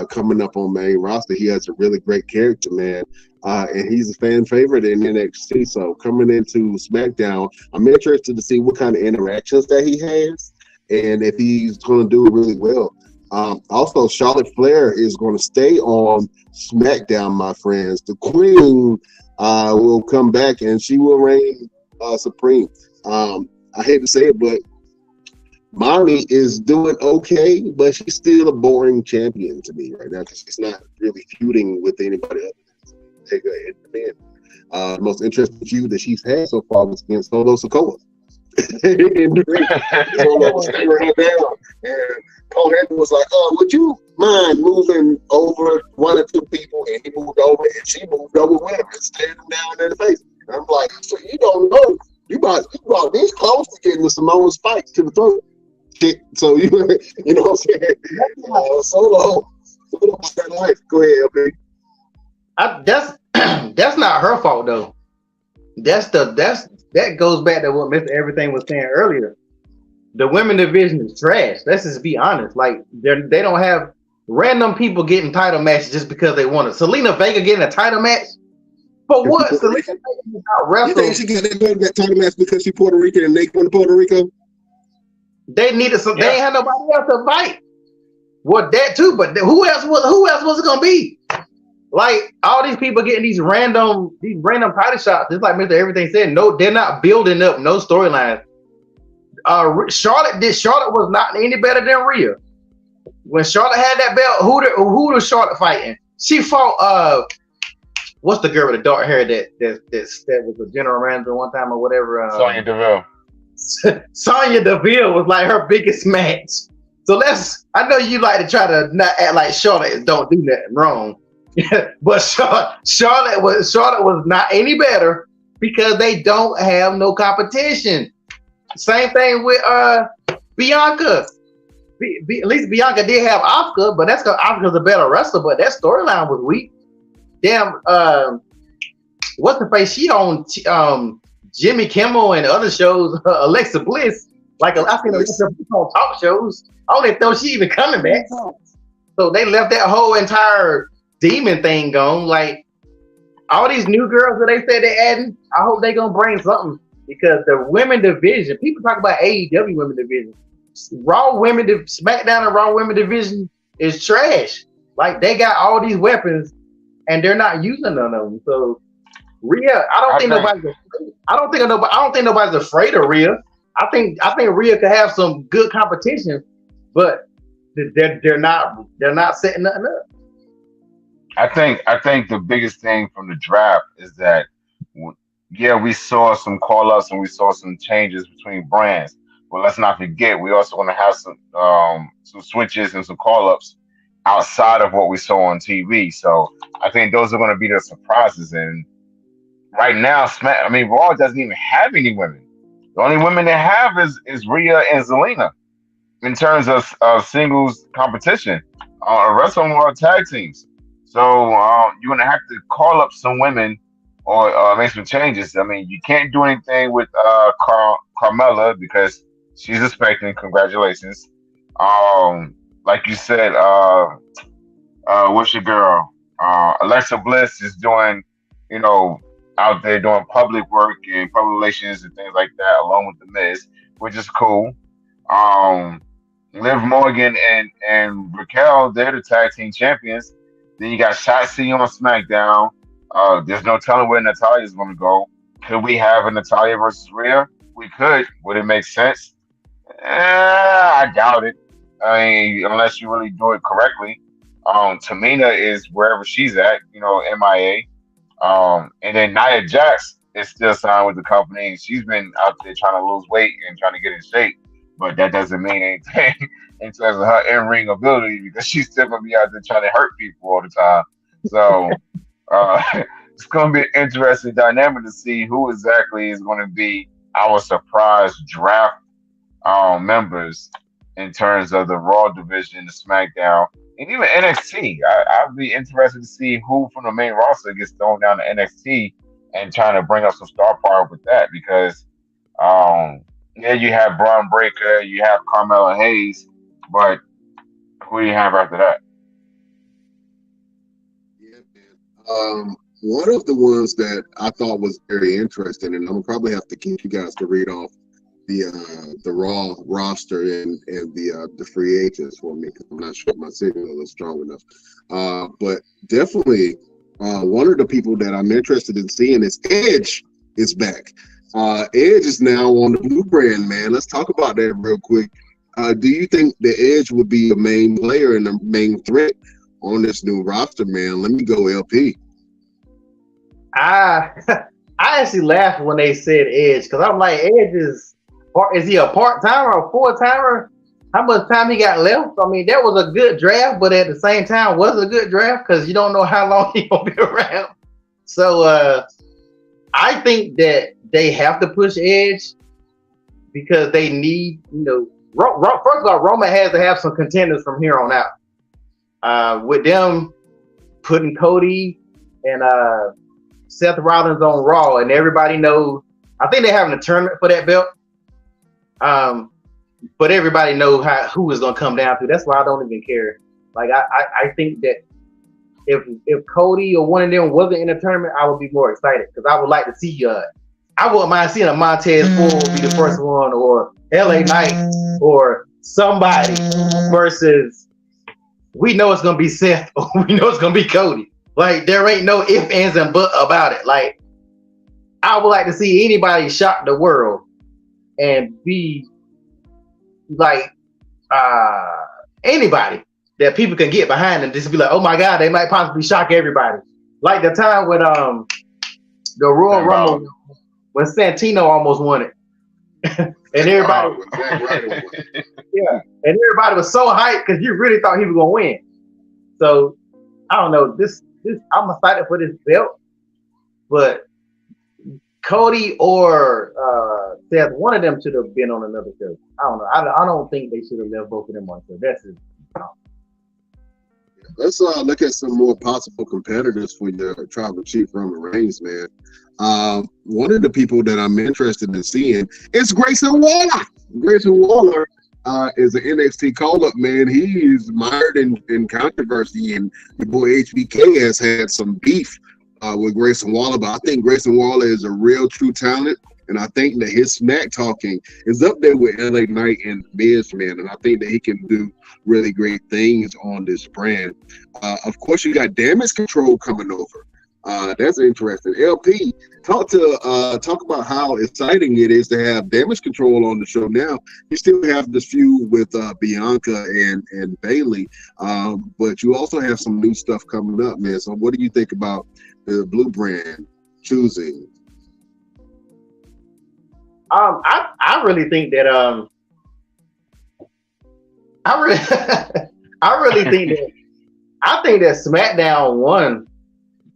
coming up on main roster. He has a really great character, man, and he's a fan favorite in NXT. So coming into SmackDown, I'm interested to see what kind of interactions that he has and if he's going to do it really well. Also, Charlotte Flair is going to stay on SmackDown, my friends. The Queen will come back and she will reign supreme. I hate to say it, but Mommy is doing okay, but she's still a boring champion to me right now because she's not really feuding with anybody else. Take her in the man. The most interesting feud that she's had so far was against Solo Sikoa. In the ring, Solo was staring her down, and Paul Heyman was like, "Oh, would you mind moving over one or two people?" And he moved over, and she moved over with him and stared him down in the face. And I'm like, "So you don't know? You brought this close to getting the Samoan spike to the throat." So you know what I'm saying? Solo was that life. Go ahead, LP. That's not her fault though. That goes back to what Mr. Everything was saying earlier. The women division is trash. Let's just be honest. Like they don't have random people getting title matches just because they want it. Selena Vega getting a title match. For what? Selena Vega is not wrestling. You think she got that title match because she's Puerto Rican and they going to Puerto Rico? They needed some. They ain't had nobody else to fight. Well, that too. But who else was it gonna be? Like all these people getting these random title shots. Just like Mr. Everything said. No, they're not building up no storylines. Charlotte was not any better than Rhea. When Charlotte had that belt, who was Charlotte fighting? She fought what's the girl with the dark hair that was a general manager one time or whatever? Sonya Deville. Sonya Deville was like her biggest match. So I know you like to try to not act like Charlotte don't do nothing wrong. But Charlotte was not any better because they don't have no competition. Same thing with Bianca. At least Bianca did have Asuka, but that's because Asuka's a better wrestler, but that storyline was weak. Damn, what's the face? She on Jimmy Kimmel and other shows, Alexa Bliss. Like I seen Alexa Bliss on talk shows. I don't even know she even coming back. So they left that whole entire demon thing gone. Like all these new girls that they said they're adding, I hope they gonna bring something because the women division. People talk about AEW women division. Raw women, SmackDown and Raw women division is trash. Like they got all these weapons and they're not using none of them. So Rhea, I don't think nobody's afraid of Rhea. I think Rhea could have some good competition, but they're not setting nothing up. I think the biggest thing from the draft is that we saw some call ups and we saw some changes between brands. But let's not forget, we also want to have some switches and some call ups outside of what we saw on TV. So I think those are going to be the surprises. And right now, Raw doesn't even have any women. The only women they have is Rhea and Zelina in terms of singles competition. The rest of them are tag teams. So you're going to have to call up some women or make some changes. I mean, you can't do anything with Carmella because she's expecting. Congratulations. Like you said, what's your girl? Alexa Bliss is doing, out there doing public work and public relations and things like that, along with The Miz, which is cool. Liv Morgan and Raquel, they're the tag team champions. Then you got Shotzi on SmackDown. There's no telling where Natalya's going to go. Could we have a Natalya versus Rhea? We could. Would it make sense? I doubt it. I mean, unless you really do it correctly. Tamina is wherever she's at, MIA. And then Nia Jax is still signed with the company. And she's been out there trying to lose weight and trying to get in shape. But that doesn't mean anything in terms of her in-ring ability because she's still going to be out there trying to hurt people all the time. So it's going to be an interesting dynamic to see who exactly is going to be our surprise draft members in terms of the Raw division, the SmackDown, and even NXT. I'd be interested to see who from the main roster gets thrown down to NXT and trying to bring up some star power with that because you have Braun Breaker, you have Carmella Hayes, but who do you have after that? Yeah, man. One of the ones that I thought was very interesting, and I'm gonna probably have to get you guys to read off the Raw roster and the free agents for me because I'm not sure if my signal is strong enough. But definitely one of the people that I'm interested in seeing is Edge is back. Edge is now on the new brand, man. Let's talk about that real quick. Do you think the Edge would be a main player and a main threat on this new roster, man? Let me go LP. I actually laughed when they said Edge because I'm like, Edge is he a part-timer or a full-timer? How much time he got left? I mean, that was a good draft, but at the same time, was a good draft because you don't know how long he's going to be around. So I think that they have to push Edge because they need, first of all, Roman has to have some contenders from here on out. With them putting Cody and Seth Rollins on Raw, and everybody knows, I think they're having a tournament for that belt. But everybody knows who is going to come down to. That's why I don't even care. Like I think that if Cody or one of them wasn't in the tournament, I would be more excited because I would like to see. I wouldn't mind seeing a Montez Ford be the first one, or LA Knight, or somebody versus. We know it's going to be Seth, or we know it's going to be Cody. Like there ain't no ifs, ands, and buts about it. Like I would like to see anybody shock the world and be like anybody that people can get behind and just be like, oh my God, they might possibly shock everybody. Like the time when the Royal Rumble when Santino almost won it. And everybody yeah, and everybody was so hyped because you really thought he was gonna win. So I don't know. This I'm excited for this belt, but Cody or Seth, one of them should have been on another show. I don't know. I don't think they should have left both of them on show. That's it. Let's look at some more possible competitors for your tribal chief Roman Reigns, man. One of the people that I'm interested in seeing is Grayson Waller. Grayson Waller is an NXT call-up, man. He's mired in controversy, and your boy HBK has had some beef with Grayson Waller, but I think Grayson Waller is a real true talent, and I think that his smack talking is up there with LA Knight and Miz, man, and I think that he can do really great things on this brand. Of course, you got Damage Control coming over. That's interesting. LP, talk about how exciting it is to have Damage Control on the show now. You still have this feud with Bianca and Bayley, but you also have some new stuff coming up, man. So what do you think about the Blue brand choosing? I really think that I think that SmackDown won.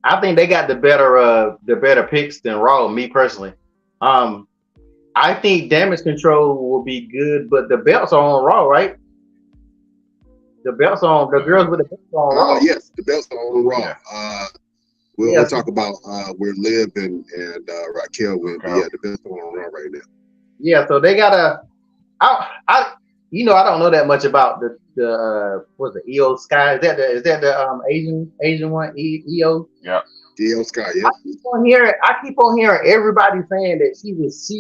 I think they got the better picks than Raw, me personally. I think Damage Control will be good, but the belts are on Raw, right? The belts on the girls with the belts are on Raw. Yes, the belts are on Raw. Yeah. We'll talk about where Liv and Raquel went. But yeah, the belts are on Raw right now. Yeah, so they gotta. I don't know that much about the what's the Io Sky? Is that the Asian one? Io? Yeah. Io Sky, yeah. I keep on hearing everybody saying that she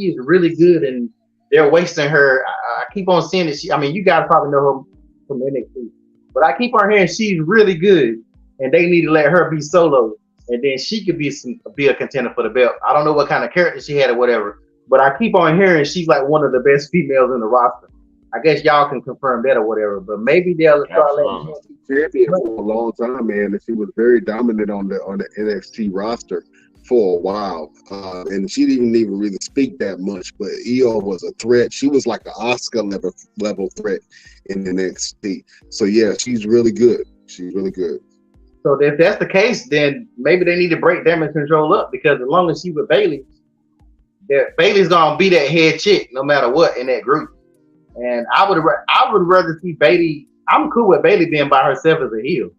is really good and they're wasting her. I keep on seeing that you guys probably know her from NXT. But I keep on hearing she's really good and they need to let her be solo and then she could be a contender for the belt. I don't know what kind of character she had or whatever, but I keep on hearing she's like one of the best females in the roster. I guess y'all can confirm that or whatever, but maybe they'll start letting champion for a long time, man. And she was very dominant on the NXT roster for a while, and she didn't even really speak that much. But Io was a threat. She was like an Oscar level threat in NXT. So yeah, she's really good. She's really good. So if that's the case, then maybe they need to break Damage Control up because as long as she with Bayley, Bayley's gonna be that head chick no matter what in that group. And I would rather see Bayley. I'm cool with Bayley being by herself as a heel.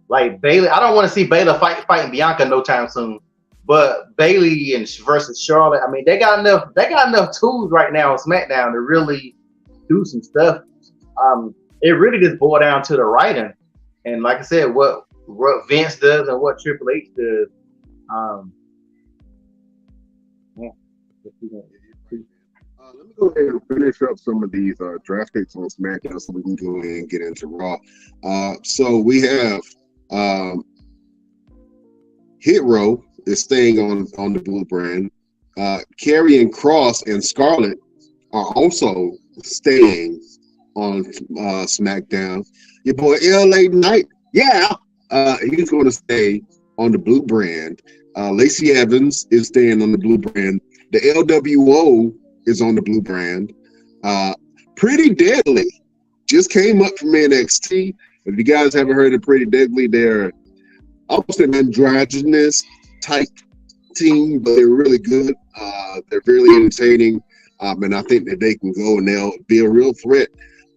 Like Bayley, I don't want to see Bayley fighting Bianca no time soon. But Bayley and versus Charlotte, I mean, they got enough tools right now on SmackDown to really do some stuff. It really just boiled down to the writing, and like I said, what Vince does and what Triple H does. Let me go ahead and finish up some of these draft picks on SmackDown so we can go ahead and get into Raw. So we have Hit Row is staying on the Blue brand. Karrion Kross and Scarlett are also staying on SmackDown. Your boy LA Knight, he's going to stay on the Blue brand. Lacey Evans is staying on the Blue brand. The LWO is on the Blue brand. Pretty Deadly just came up from NXT. If you guys haven't heard of Pretty Deadly, they're almost an androgynous type team, but they're really good. They're really entertaining, and I think that they can go and they'll be a real threat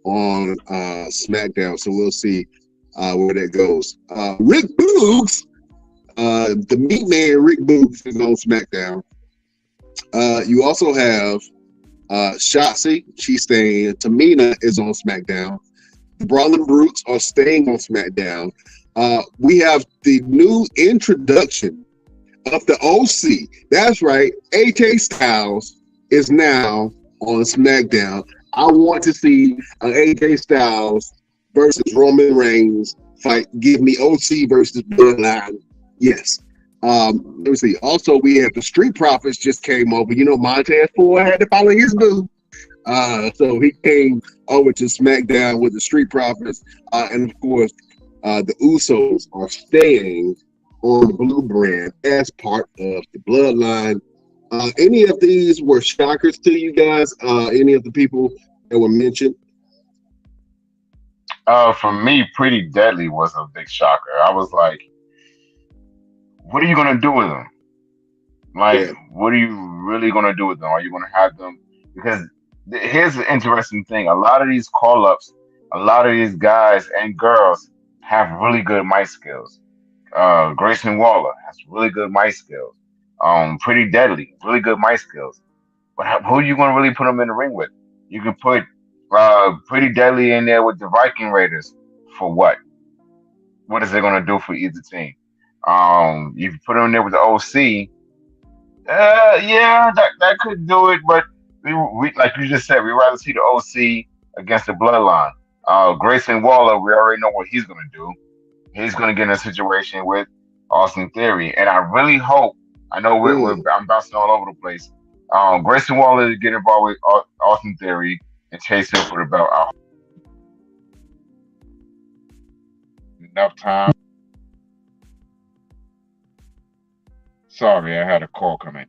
on SmackDown. So we'll see where that goes. Rick Boogs, the meat man Rick Boogs is on SmackDown. You also have Shotzi, she's staying. Tamina is on SmackDown. The Brawling Brutes are staying on SmackDown. We have the new introduction of the OC. That's right. AJ Styles is now on SmackDown. I want to see an AJ Styles versus Roman Reigns fight. Give me OC versus Bloodline. Yes. Let me see. Also, we have the Street Profits just came over. You know, Montez Ford had to follow his boo. So he came over to SmackDown with the Street Profits, and of course, the Usos are staying on the Blue brand as part of the Bloodline. Any of these were shockers to you guys? Any of the people that were mentioned? For me, Pretty Deadly was a big shocker. I was like, what are you gonna do with them? Like, Yeah. what are you really gonna do with them? Are you gonna have them? Because here's the interesting thing: a lot of these call-ups, a lot of these guys and girls have really good mic skills. Grayson Waller has really good mic skills. Pretty Deadly, really good mic skills. But who are you gonna really put them in the ring with? You can put Pretty Deadly in there with the Viking Raiders for what? What is it gonna do for either team? You put them in there with the OC. Yeah, that could do it, but we like you just said, we'd rather see the OC against the Bloodline. Grayson Waller, we already know what he's gonna do. He's gonna get in a situation with Austin Theory, and I really hope. I know I'm bouncing all over the place. Grayson Waller to get involved with Austin Theory and chase him for the belt. Enough time. Sorry, I had a call come in.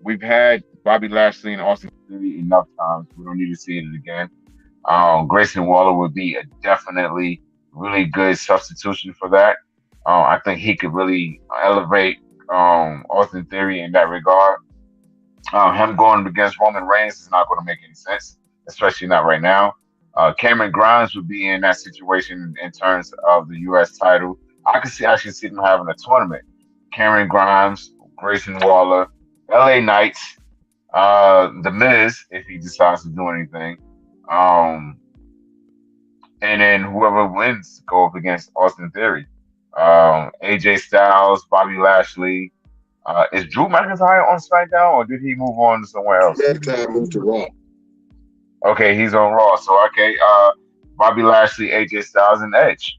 We've had Bobby Lashley and Austin Theory enough times. We don't need to see it again. Grayson Waller would be a definitely really good substitution for that. I think he could really elevate Austin Theory in that regard. Him going against Roman Reigns is not going to make any sense, especially not right now. Cameron Grimes would be in that situation in terms of the U.S. title. I could actually see them having a tournament. Cameron Grimes, Grayson Waller, LA Knights, The Miz, if he decides to do anything. And then whoever wins go up against Austin Theory. AJ Styles, Bobby Lashley. Is Drew McIntyre on SmackDown or did he move on to somewhere else? McIntyre moved to Raw. Okay, he's on Raw. So, okay, Bobby Lashley, AJ Styles, and Edge.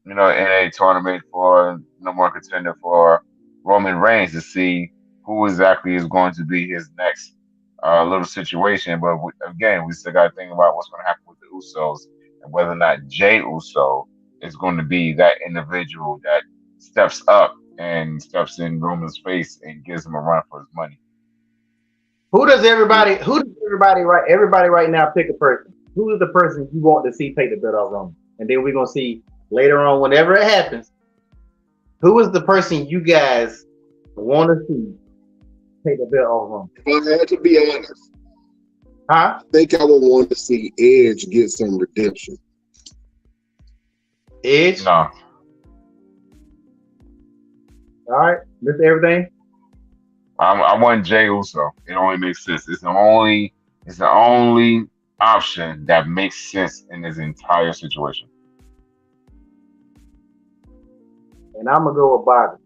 In a tournament for No More Contender for Roman Reigns to see who exactly is going to be his next little situation. But again, we still got to think about what's going to happen with the Usos and whether or not Jey Uso is going to be that individual that steps up and steps in Roman's face and gives him a run for his money. Who does everybody right now pick a person? Who is the person you want to see take the belt off Roman? And then we're gonna see later on, whenever it happens, who is the person you guys want to see take the belt off Roman? If I had to be honest, Huh? I think I would want to see Edge get some redemption. Edge? No. All right, Mr. Everything. I want Jey Uso. It only makes sense. It's the only option that makes sense in this entire situation. And I'm gonna go with Bobby.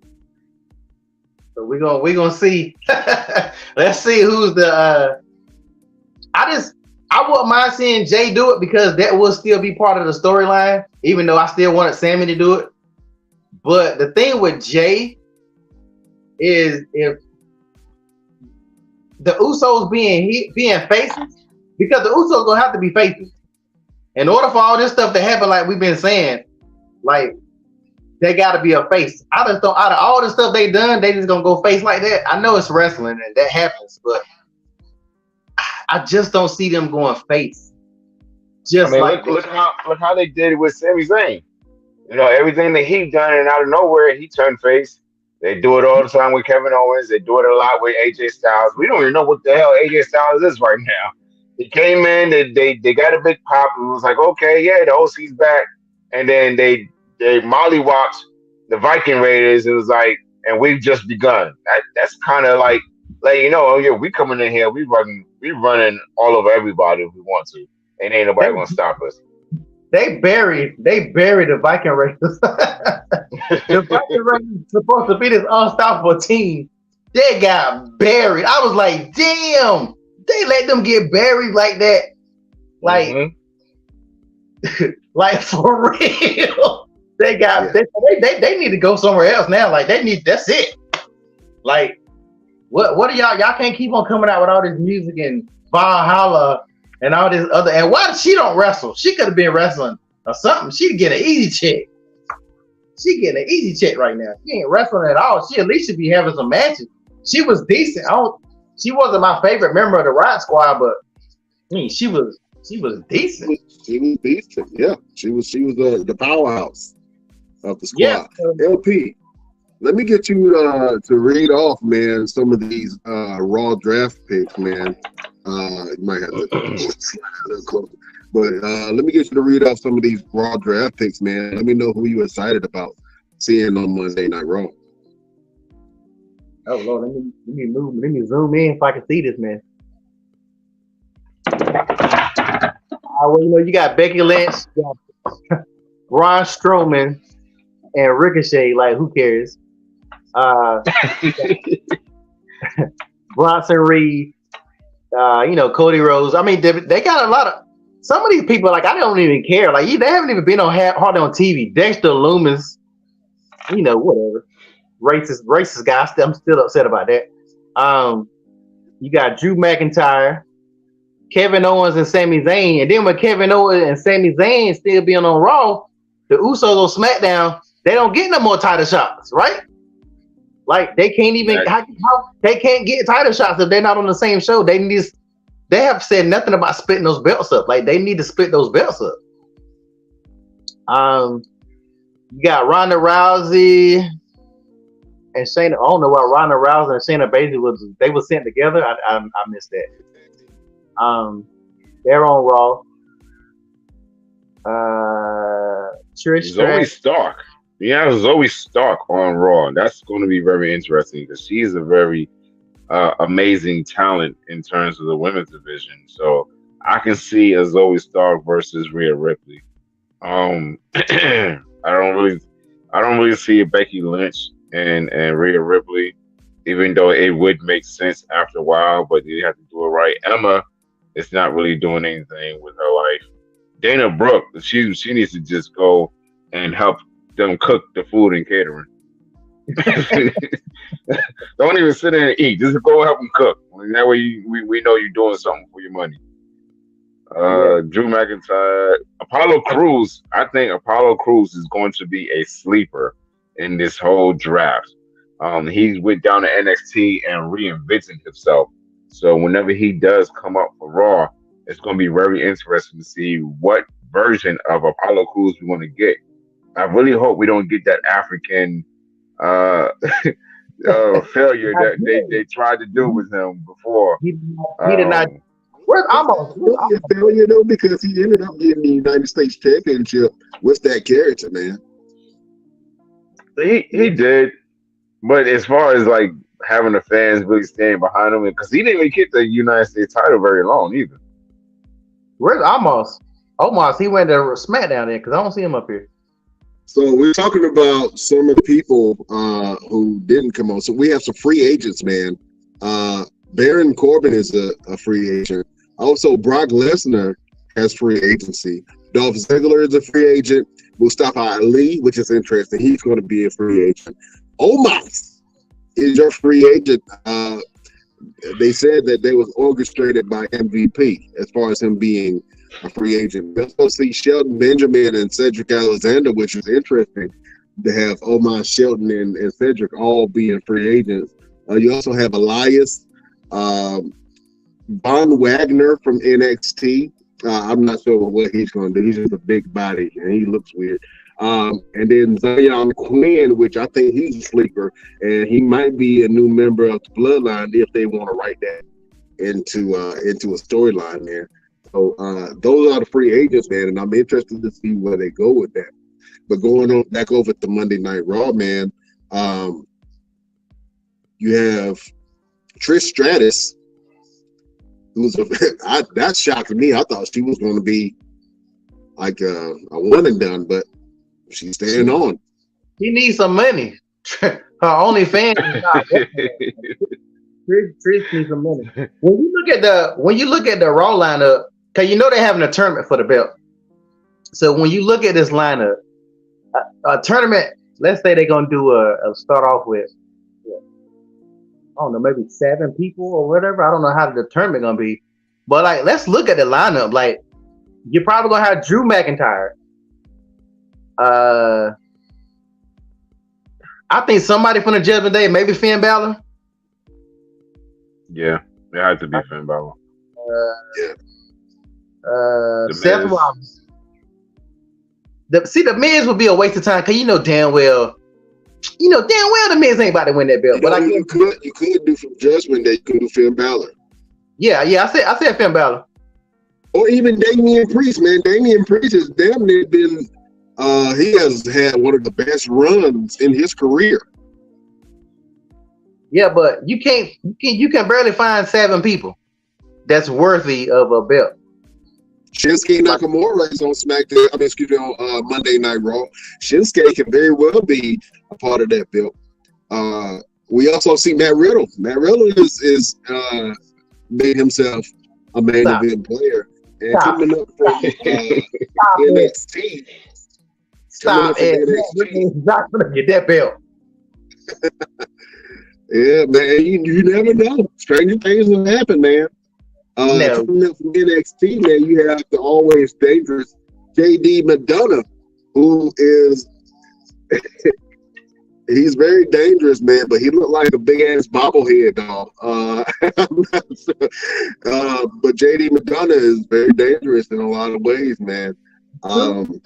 So we're gonna see. Let's see who's the. I wouldn't mind seeing Jay do it because that will still be part of the storyline, even though I still wanted Sammy to do it. But the thing with Jay is if the Usos being faces, because the Usos gonna have to be faces. In order for all this stuff to happen, like we've been saying, like they gotta be a face. I just don't out of all the stuff they done, they just gonna go face like that. I know it's wrestling and that happens, but I just don't see them going face. Just look how they did it with Sami Zayn. Everything that he done and out of nowhere he turned face. They do it all the time with Kevin Owens. They do it a lot with AJ Styles. We don't even know what the hell AJ Styles is right now. He came in, they got a big pop. It was like, okay, yeah, the OC's back. And then they mollywopped the Viking Raiders. It was like, and we've just begun. That's kind of like oh yeah, we coming in here, we running all over everybody if we want to, and ain't nobody gonna stop us. They buried the Viking Raiders. The Viking Raiders supposed to be this unstoppable team. They got buried. I was like, damn, they let them get buried like that. Like, like for real. They got they need to go somewhere else now. Like that's it. Like What are y'all can't keep on coming out with all this music and Valhalla and all this other, and why she don't wrestle? She could have been wrestling or something. She'd get an easy check. She getting an easy check right now. She ain't wrestling at all. She at least should be having some matches. She was decent. She wasn't my favorite member of the Riot Squad, but I mean she was decent. She was decent. Yeah, she was the powerhouse of the squad. Yeah. LP, let me get you to read off, man, some of these Raw draft picks, man. You might have to slide a little closer. But let me get you to read off some of these Raw draft picks, man. Let me know who you're excited about seeing on Monday Night Raw. Oh Lord, let me zoom in if I can see this, man. Well, you got Becky Lynch, you got Braun Strowman, and Ricochet. Like, who cares? Bronson Reed, Cody Rhodes. I mean, they got a lot of. Some of these people, like, I don't even care. Like, they haven't even been hardly on TV. Dexter Lumis, whatever. Racist guy. I'm still upset about that. You got Drew McIntyre, Kevin Owens, and Sami Zayn. And then when Kevin Owens and Sami Zayn still being on Raw, the Usos on SmackDown, they don't get no more title shots, right? Like, they can't even. How they can't get title shots if they're not on the same show. They have said nothing about splitting those belts up. Like, they need to split those belts up. You got Ronda Rousey and Shayna. I don't know why Ronda Rousey and Shayna Baszler were sent together. I missed that. They're on Raw. Trish Zoe Stark. Yeah, Zoe Stark on Raw. That's going to be very interesting because she is a very amazing talent in terms of the women's division. So I can see a Zoe Stark versus Rhea Ripley. I don't really see a Becky Lynch and Rhea Ripley, even though it would make sense after a while, but you have to do it right. Emma is not really doing anything with her life. Dana Brooke, she needs to just go and help them cook the food and catering. Don't even sit there and eat. Just go help them cook. That way we know you're doing something for your money. Drew McIntyre, Apollo Crews. I think Apollo Crews is going to be a sleeper in this whole draft. He went down to NXT and reinvented himself. So whenever he does come up for Raw, it's going to be very interesting to see what version of Apollo Crews we want to get. I really hope we don't get that African failure that they tried to do with him before. He did not. Where's Amos? Failure though, because he ended up getting the United States Championship with that character, man. He did, but as far as like having the fans really standing behind him, because he didn't even get the United States title very long either. Where's Amos? Omos, he went to SmackDown then because I don't see him up here. So we're talking about some of the people who didn't come on. So we have some free agents, man. Baron Corbin is a free agent. Also, Brock Lesnar has free agency. Dolph Ziggler is a free agent. Mustafa Ali, which is interesting. He's going to be a free agent. Omos is your free agent. They said that they was orchestrated by MVP as far as him being a free agent. We also see Shelton Benjamin and Cedric Alexander, which is interesting to have Omos, Shelton, and Cedric all being free agents. You also have Elias, Von Wagner from NXT. I'm not sure what he's going to do. He's just a big body, and he looks weird. And then Zion Quinn, which I think he's a sleeper, and he might be a new member of the Bloodline if they want to write that into a storyline there. So those are the free agents, man, and I'm interested to see where they go with that. But going on back over to Monday Night Raw, man, you have Trish Stratus, who's that shocked me. I thought she was going to be like a one and done, but she's staying on. She needs some money. Her OnlyFans is not Trish needs some money. When you look at the Raw lineup, because you know they're having a tournament for the belt. So when you look at this lineup, a tournament, let's say they're gonna do a start off with I don't know, maybe 7 people or whatever. I don't know how the tournament gonna be. But like, let's look at the lineup. Like, you're probably gonna have Drew McIntyre. I think somebody from the Judgment Day, maybe Finn Balor. Yeah, it had to be Finn Balor. Seth Rollins. The Miz would be a waste of time because you know damn well the Miz ain't about to win that belt. But you could do from Judgment Day. You could do Finn Balor. Yeah. I said Finn Balor. Or even Damian Priest, man. Damian Priest has damn near been. He has had one of the best runs in his career. Yeah, but you can barely find 7 people that's worthy of a belt. Shinsuke Nakamura is on SmackDown. On Monday Night Raw. Shinsuke can very well be a part of that belt. We also see Matt Riddle. Matt Riddle is made himself a main event player and coming up for NXT. Stop it! He's not gonna get that belt. Yeah, man. You never know. Stranger things will happen, man. Coming up from NXT, man, you have the always dangerous JD McDonough, who is he's very dangerous, man, but he looked like a big ass bobblehead dog. But JD McDonough is very dangerous in a lot of ways, man.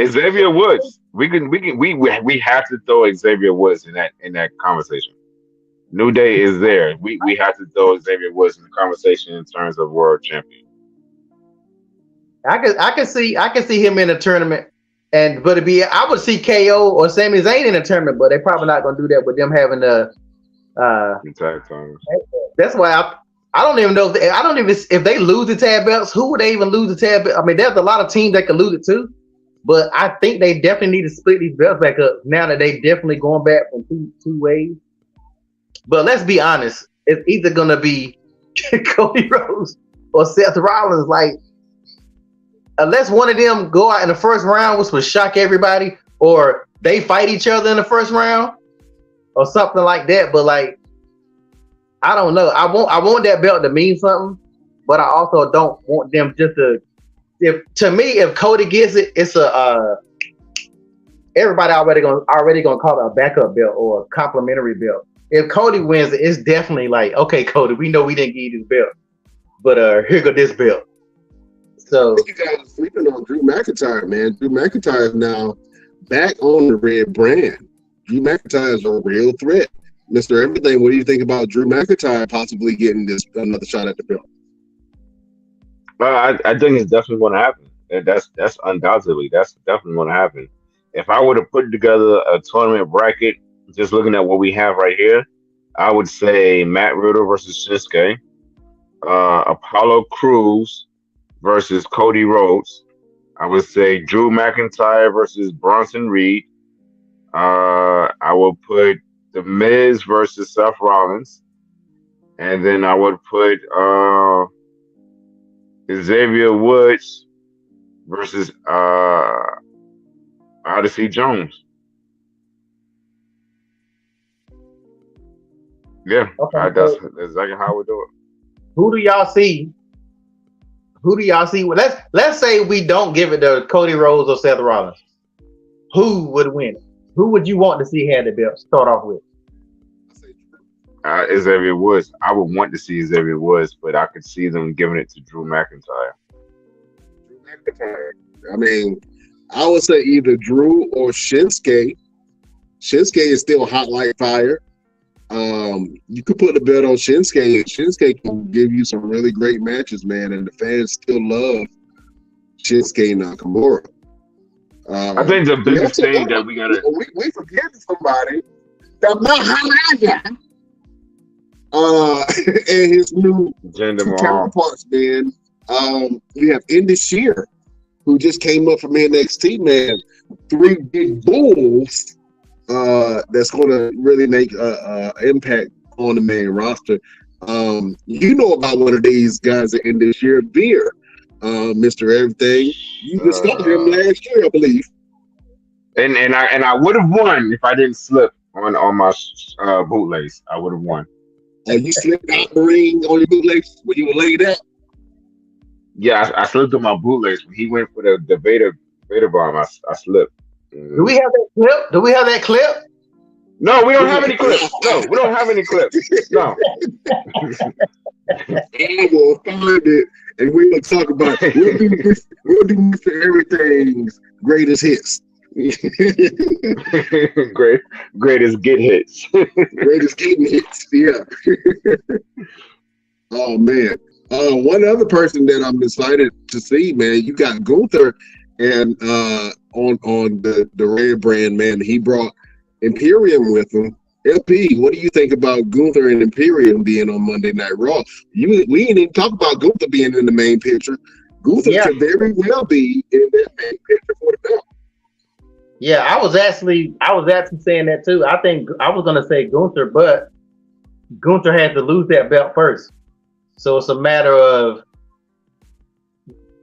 Xavier Woods. We have to throw Xavier Woods in that conversation. New Day is there. We have to throw Xavier Woods in the conversation in terms of world champion. I can see him in a tournament, but I would see KO or Sami Zayn in a tournament, but they're probably not gonna do that with them having the tag times. That's why I don't even know if they lose the tag belts, who would they even lose the tag belt? I mean, there's a lot of teams that could lose it too, but I think they definitely need to split these belts back up now that they definitely going back from two ways. But let's be honest, it's either gonna be Cody Rhodes or Seth Rollins. Like, unless one of them go out in the first round, which would shock everybody, or they fight each other in the first round, or something like that. But like, I don't know. I want that belt to mean something, but I also don't want them just to. If Cody gets it, it's everybody already gonna call it a backup belt or a complimentary belt. If Cody wins it, it's definitely like, okay, Cody, we know we didn't give you this belt, but here go this belt. So you guys are sleeping on Drew McIntyre, man. Drew McIntyre is now back on the red brand. Drew McIntyre is a real threat. Mr. Everything, what do you think about Drew McIntyre possibly getting another shot at the belt? I think it's definitely going to happen. That's undoubtedly definitely going to happen. If I were to put together a tournament bracket, just looking at what we have right here, I would say Matt Riddle versus Shinsuke, Apollo Crews versus Cody Rhodes. I would say Drew McIntyre versus Bronson Reed. I will put The Miz versus Seth Rollins, and then I would put Xavier Woods versus Odyssey Jones. Yeah, okay, that's exactly how we do it. Who do y'all see? Let's say we don't give it to Cody Rhodes or Seth Rollins. Who would win? Who would you want to see have the belt? Start off with. Xavier Woods. I would want to see Xavier Woods, but I could see them giving it to Drew McIntyre. I mean, I would say either Drew or Shinsuke. Shinsuke is still hot like fire. You could put the belt on Shinsuke, and Shinsuke can give you some really great matches, man, and the fans still love Shinsuke Nakamura. I think the biggest thing that we gotta we forget somebody, the Maharaja, and his new counterparts, man. We have Indus Sher, who just came up from NXT, man. 3 big bulls. That's going to really make an impact on the main roster. You know about one of these guys at Indus Sher, Veer, Mr. Everything. You discovered him last year, I believe. And I would have won if I didn't slip on my bootlace. I would have won. You slipped out the ring on your bootlegs when you were laid out? Yeah, I slipped on my bootlegs when he went for the Vader bomb. I slipped. Do we have that clip? Do we have that clip? No, we don't have any clips. No, we don't have any clips. No. I will find it, and we're gonna talk about it. We'll do Mr. Everything's greatest hits. Greatest get hits. Greatest getting hits. Yeah. Oh man. One other person that I'm excited to see, man, you got Gunther and on the Red brand, man. He brought Imperium with him. LP, what do you think about Gunther and Imperium being on Monday Night Raw? We ain't even talk about Gunther being in the main picture. Gunther could very well be in that main picture for the belt. Yeah, I was actually saying that too. I think I was gonna say Gunther, but Gunther had to lose that belt first. So it's a matter of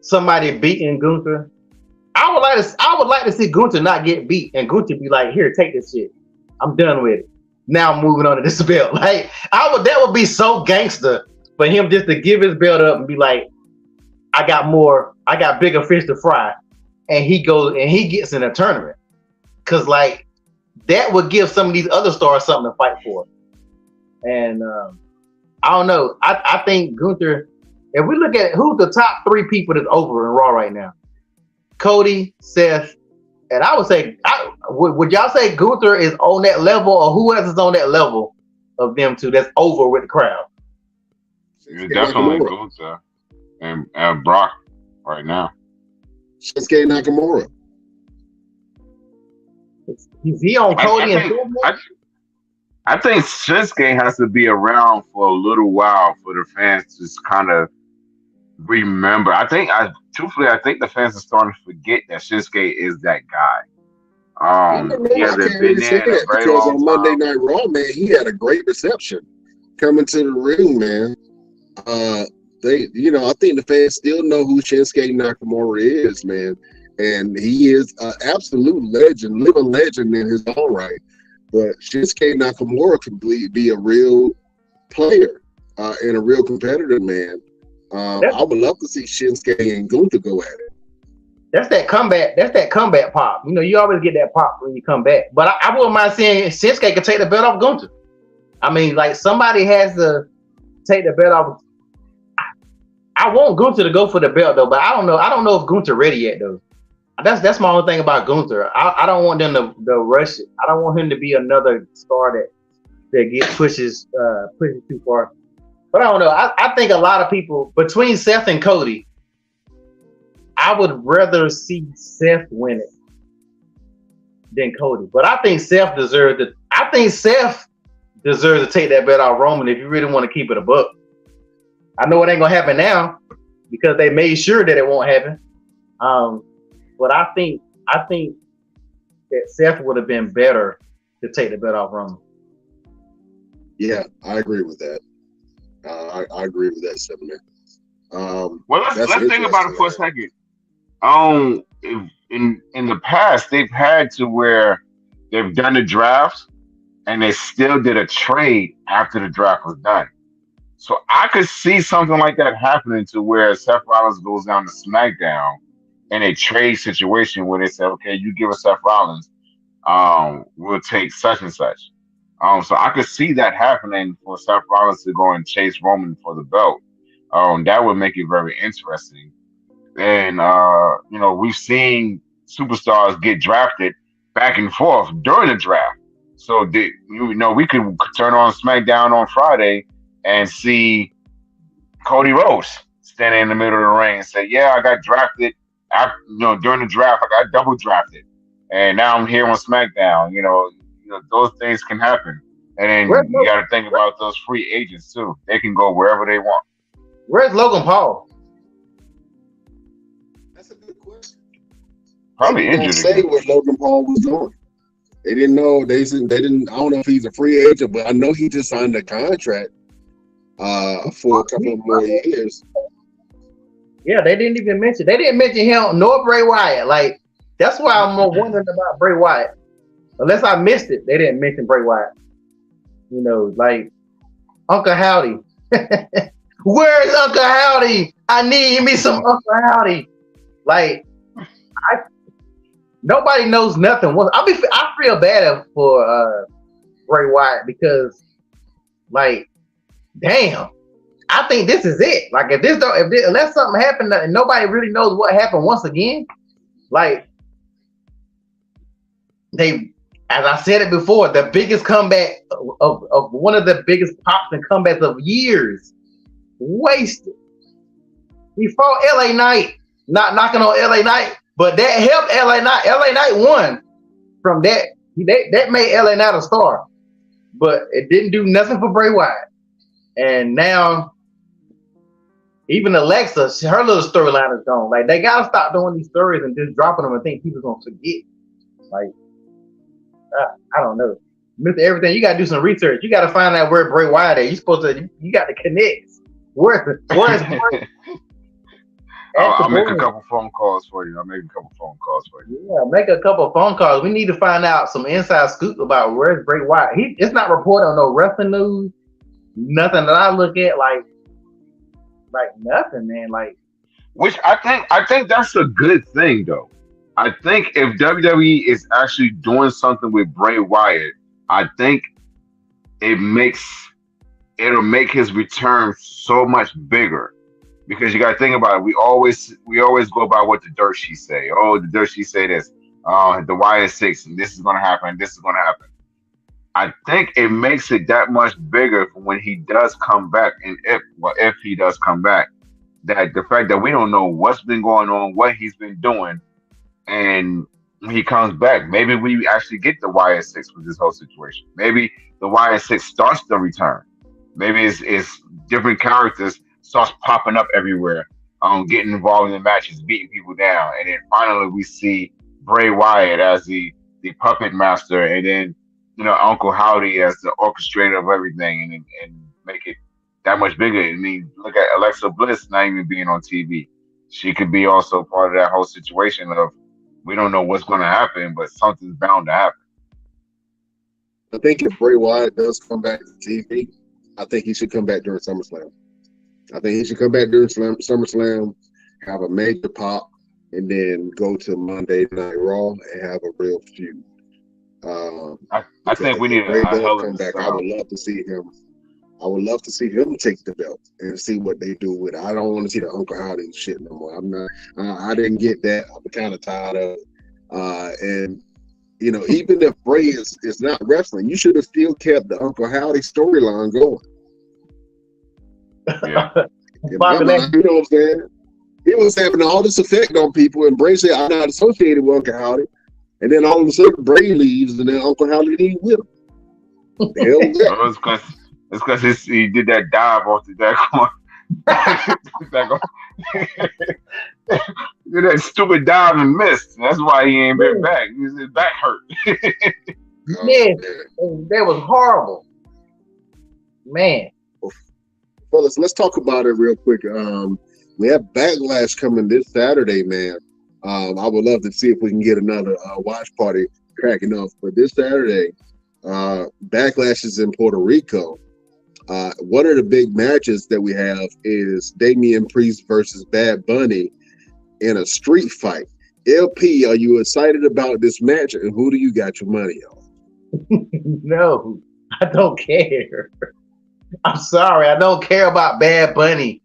somebody beating Gunther. I would like to see Gunther not get beat and Gunther be like, "Here, take this shit. I'm done with it. Now I'm moving on to this belt." Like that would be so gangster for him just to give his belt up and be like, I got bigger fish to fry. And he goes and he gets in a tournament. Cause like that would give some of these other stars something to fight for. And I don't know. I think Gunther, if we look at who's the top 3 people that's over in Raw right now, Cody, Seth, and I would say, would y'all say Gunther is on that level, or who else is on that level of them two that's over with the crowd? It's definitely Gunther and Brock right now. Shinsuke Nakamura. Is he on Cody and Seth? I think Shinsuke has to be around for a little while for the fans to just kind of remember. Truthfully, I think the fans are starting to forget that Shinsuke is that guy. He hasn't been there in a very long time. On Monday Night Raw, man, he had a great reception coming to the ring, man. I think the fans still know who Shinsuke Nakamura is, man, and he is an absolute legend, living legend in his own right. But Shinsuke Nakamura can be a real player and a real competitor, man. I would love to see Shinsuke and Gunther go at it. That's that comeback pop. You know, you always get that pop when you come back. But I wouldn't mind seeing Shinsuke could take the belt off Gunther. I mean, like somebody has to take the belt off. I want Gunther to go for the belt though, but I don't know if Gunther ready yet though. That's my only thing about Gunther. I don't want them to rush it. I don't want him to be another star that pushes too far. But I don't know. I think a lot of people between Seth and Cody, I would rather see Seth win it than Cody. But I think Seth deserves to take that belt off Roman if you really want to keep it a buck. I know it ain't gonna happen now because they made sure that it won't happen. But I think that Seth would have been better to take the belt off Roman. Yeah, I agree with that. I agree with that sentiment. Well, let's think about it for a second. In the past, they've had to where they've done the draft and they still did a trade after the draft was done. So I could see something like that happening to where Seth Rollins goes down to SmackDown in a trade situation where they say, okay, you give us Seth Rollins, we'll take such and such. So I could see that happening for Seth Rollins to go and chase Roman for the belt. That would make it very interesting. And, we've seen superstars get drafted back and forth during the draft. So, we could turn on SmackDown on Friday and see Cody Rhodes standing in the middle of the ring and say, yeah, I got drafted during the draft. I got double drafted. And now I'm here on SmackDown. Those things can happen. And then you got to think about those free agents too. They can go wherever they want. Where's Logan Paul? That's a good question. Probably injured. They didn't say where Logan Paul was going. They didn't know. They didn't. I don't know if he's a free agent, but I know he just signed a contract for a couple of more years. Yeah, they didn't even mention. They didn't mention him nor Bray Wyatt. Like that's why I'm wondering about Bray Wyatt. Unless I missed it, they didn't mention Bray Wyatt. Uncle Howdy. Where's Uncle Howdy? I need me some Uncle Howdy. Like, nobody knows nothing. I feel bad for Bray Wyatt because, like, damn, I think this is it. Like, unless something happened and nobody really knows what happened once again, like, as I said it before, the biggest comeback of one of the biggest pops and comebacks of years, wasted. He fought LA Knight, not knocking on LA Knight, but that helped LA Knight. LA Knight won from that. That made LA Knight a star, but it didn't do nothing for Bray Wyatt. And now, even Alexa, her little storyline is gone. Like, they gotta stop doing these stories and just dropping them and think people's gonna forget. Like, I don't know. Mr. Everything, you gotta do some research. You gotta find out where Bray Wyatt is. You got to connect. Where's I'll make a couple phone calls for you. Yeah, make a couple phone calls. We need to find out some inside scoop about where's Bray Wyatt. It's not reported on no wrestling news. Nothing that I look at, like nothing, man. Like, which I think that's a good thing, though. I think if WWE is actually doing something with Bray Wyatt, I think it'll make his return so much bigger. Because you got to think about it. We always go by what the dirt sheet say. Oh, the dirt sheet say this. The Wyatt 6, and this is going to happen. This is going to happen. I think it makes it that much bigger for when he does come back, and if he does come back, that the fact that we don't know what's been going on, what he's been doing, and when he comes back, maybe we actually get the Wyatt 6 with this whole situation. Maybe the Wyatt 6 starts the return. Maybe it's different characters starts popping up everywhere, getting involved in the matches, beating people down, and then finally we see Bray Wyatt as the puppet master, and then Uncle Howdy as the orchestrator of everything, and make it that much bigger. I mean, look at Alexa Bliss not even being on TV. She could be also part of that whole situation of we don't know what's going to happen, but something's bound to happen. I think if Bray Wyatt does come back to TV, I think he should come back during SummerSlam. I think he should come back during SummerSlam, have a major pop, and then go to Monday Night Raw and have a real feud. I think we need a come back. I would love to see him. I would love to see him take the belt and see what they do with it. I don't want to see the Uncle Howdy shit no more. I'm not. I didn't get that. I'm kind of tired of it. And even if Bray is not wrestling, you should have still kept the Uncle Howdy storyline going. Yeah. You know what I'm saying? It was having all this effect on people, and Bray said, "I'm not associated with Uncle Howdy." And then all of a sudden, Bray leaves, and then Uncle Howdy leaves with him. The hell was that? It's because he did that dive off the deck. Did that stupid dive and missed. That's why he ain't been back. His back hurt. Man, that was horrible. Man. Fellas, let's talk about it real quick. We have Backlash coming this Saturday, man. I would love to see if we can get another watch party cracking off. But this Saturday, Backlash is in Puerto Rico. One of the big matches that we have is Damian Priest versus Bad Bunny in a street fight. LP, are you excited about this match, and who do you got your money on? No, I don't care. I'm sorry, I don't care about Bad Bunny.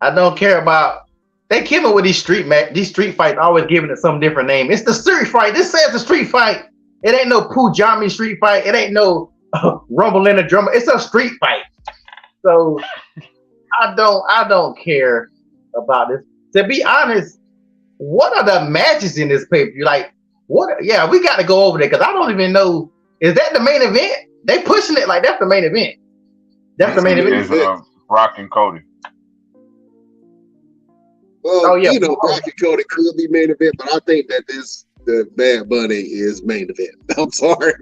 I don't care about. They killing with these street fights, always giving it some different name. It's the street fight. This says the street fight. It ain't no Pujami street fight. It ain't no Rumble in the Drummer. It's a street fight. So I don't care about this. To be honest, what are the matches in this pay-per-view? Like, what? Yeah, we got to go over there because I don't even know. Is that the main event? They pushing it like that's the main event. That's the main event. Brock and Cody. Well, Brock and Cody could be main event, but I think that the Bad Bunny is main event. I'm sorry.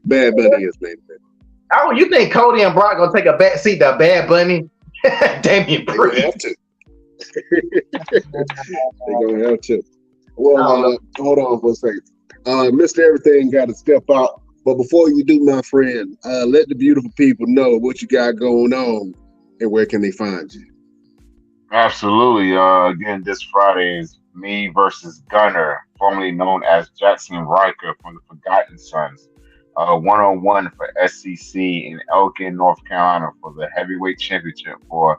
Bad Bunny is main event. Oh, you think Cody and Brock gonna take a back seat to Bad Bunny? Damian Priest. They have to. They're gonna have to. Well, hold on for a second. Mr. Everything got to step out But before you do, my friend, let the beautiful people know what you got going on and where can they find you. Absolutely. Again, this Friday is me versus Gunner, formerly known as Jackson Riker from the Forgotten Sons. One-on-one for SEC in Elkin, North Carolina for the heavyweight championship for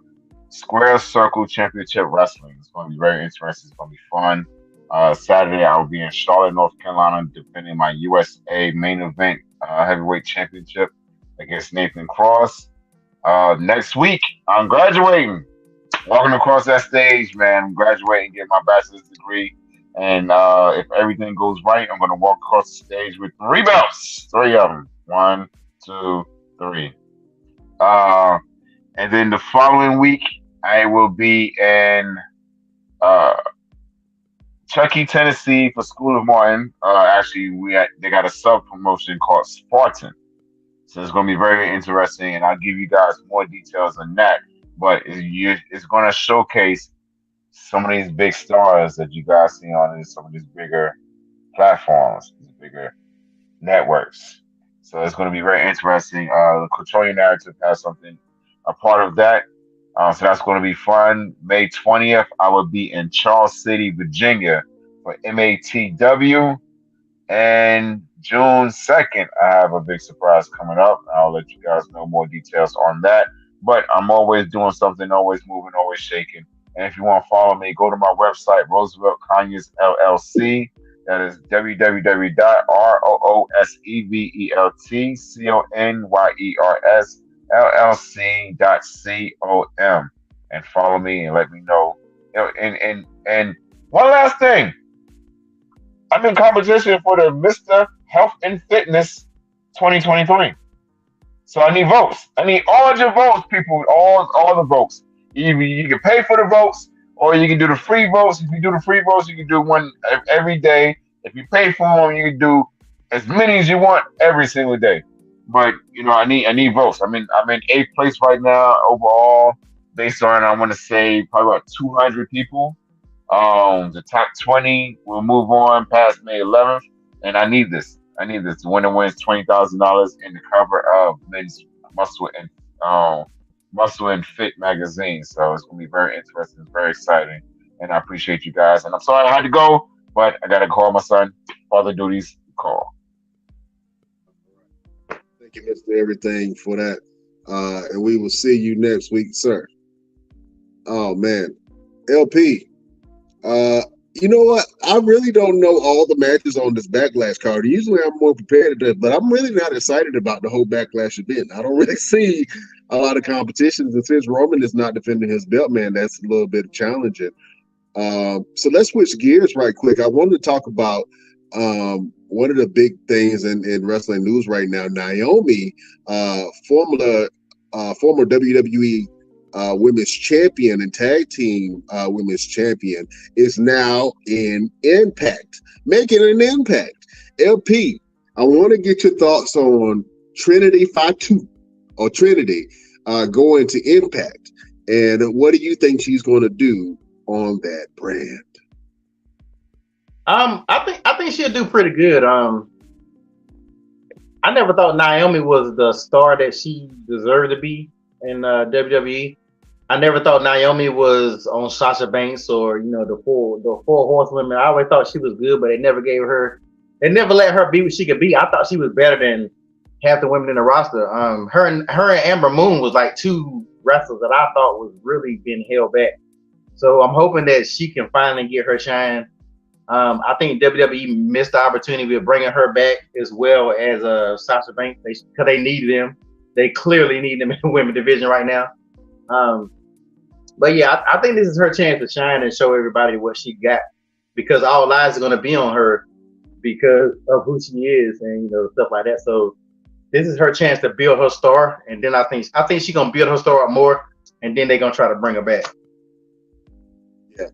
Square Circle Championship Wrestling. It's going to be very interesting. It's going to be fun. Saturday, I will be in Charlotte, North Carolina, defending my USA main event heavyweight championship against Nathan Cross. Next week, I'm graduating. Walking across that stage, man. I'm graduating, getting my bachelor's degree. And if everything goes right, I'm going to walk across the stage with 3 belts. 3 of them. 1, 2, 3. And then the following week, I will be in Chuckey, Tennessee for School of Martin. Actually, they got a sub promotion called Spartan. So it's going to be very interesting, and I'll give you guys more details on that. But it's going to showcase some of these big stars that you guys see on some of these bigger platforms, these bigger networks. So it's going to be very interesting. Control Your Narrative has something, a part of that. So that's going to be fun. May 20th, I will be in Charles City, Virginia for MATW. And June 2nd, I have a big surprise coming up. I'll let you guys know more details on that. But I'm always doing something, always moving, always shaking. And if you want to follow me, go to my website, Roosevelt Conyers LLC. That is www.rooseveltconyers.com and follow me and let me know. And one last thing. I'm in competition for the Mr. Health and Fitness 2023. So I need votes. I need all your votes, people. All the votes. You can pay for the votes, or you can do the free votes. If you do the free votes, you can do one every day. If you pay for them, you can do as many as you want every single day. But I need votes. I'm in 8th place right now overall, based on I want to say probably about 200 people. The top 20 will move on past May 11th, and I need this. The winner wins $20,000 in the cover of Men's Muscle and Fit magazine. So it's gonna be very interesting, very exciting, and I appreciate you guys. And I'm sorry I had to go, but I gotta call my son. Father duties call. Thank you, Mr. Everything, for that. And we will see you next week, sir. Oh man, LP. You know what? I really don't know all the matches on this Backlash card. Usually I'm more prepared to that, but I'm really not excited about the whole Backlash event. I don't really see a lot of competitions. And since Roman is not defending his belt, man, that's a little bit challenging. So let's switch gears right quick. I wanted to talk about one of the big things in wrestling news right now. Naomi, former WWE women's champion and tag team women's champion, is now in Impact, making an impact. LP, I want to get your thoughts on Trinity Fatu or Trinity going to Impact, and what do you think she's going to do on that brand? I think she'll do pretty good. I never thought Naomi was the star that she deserved to be in WWE. I never thought Naomi was on Sasha Banks or the four horsewomen. I always thought she was good, but they never let her be what she could be. I thought she was better than half the women in the roster. Her and Amber Moon was like 2 wrestlers that I thought was really being held back. So I'm hoping that she can finally get her shine. I think WWE missed the opportunity of bringing her back as well as Sasha Banks because they need them. They clearly need them in the women's division right now. But yeah, I think this is her chance to shine and show everybody what she got, because all eyes are going to be on her because of who she is and stuff like that. So this is her chance to build her star, and then I think she's going to build her star up more, and then they're going to try to bring her back. Yeah,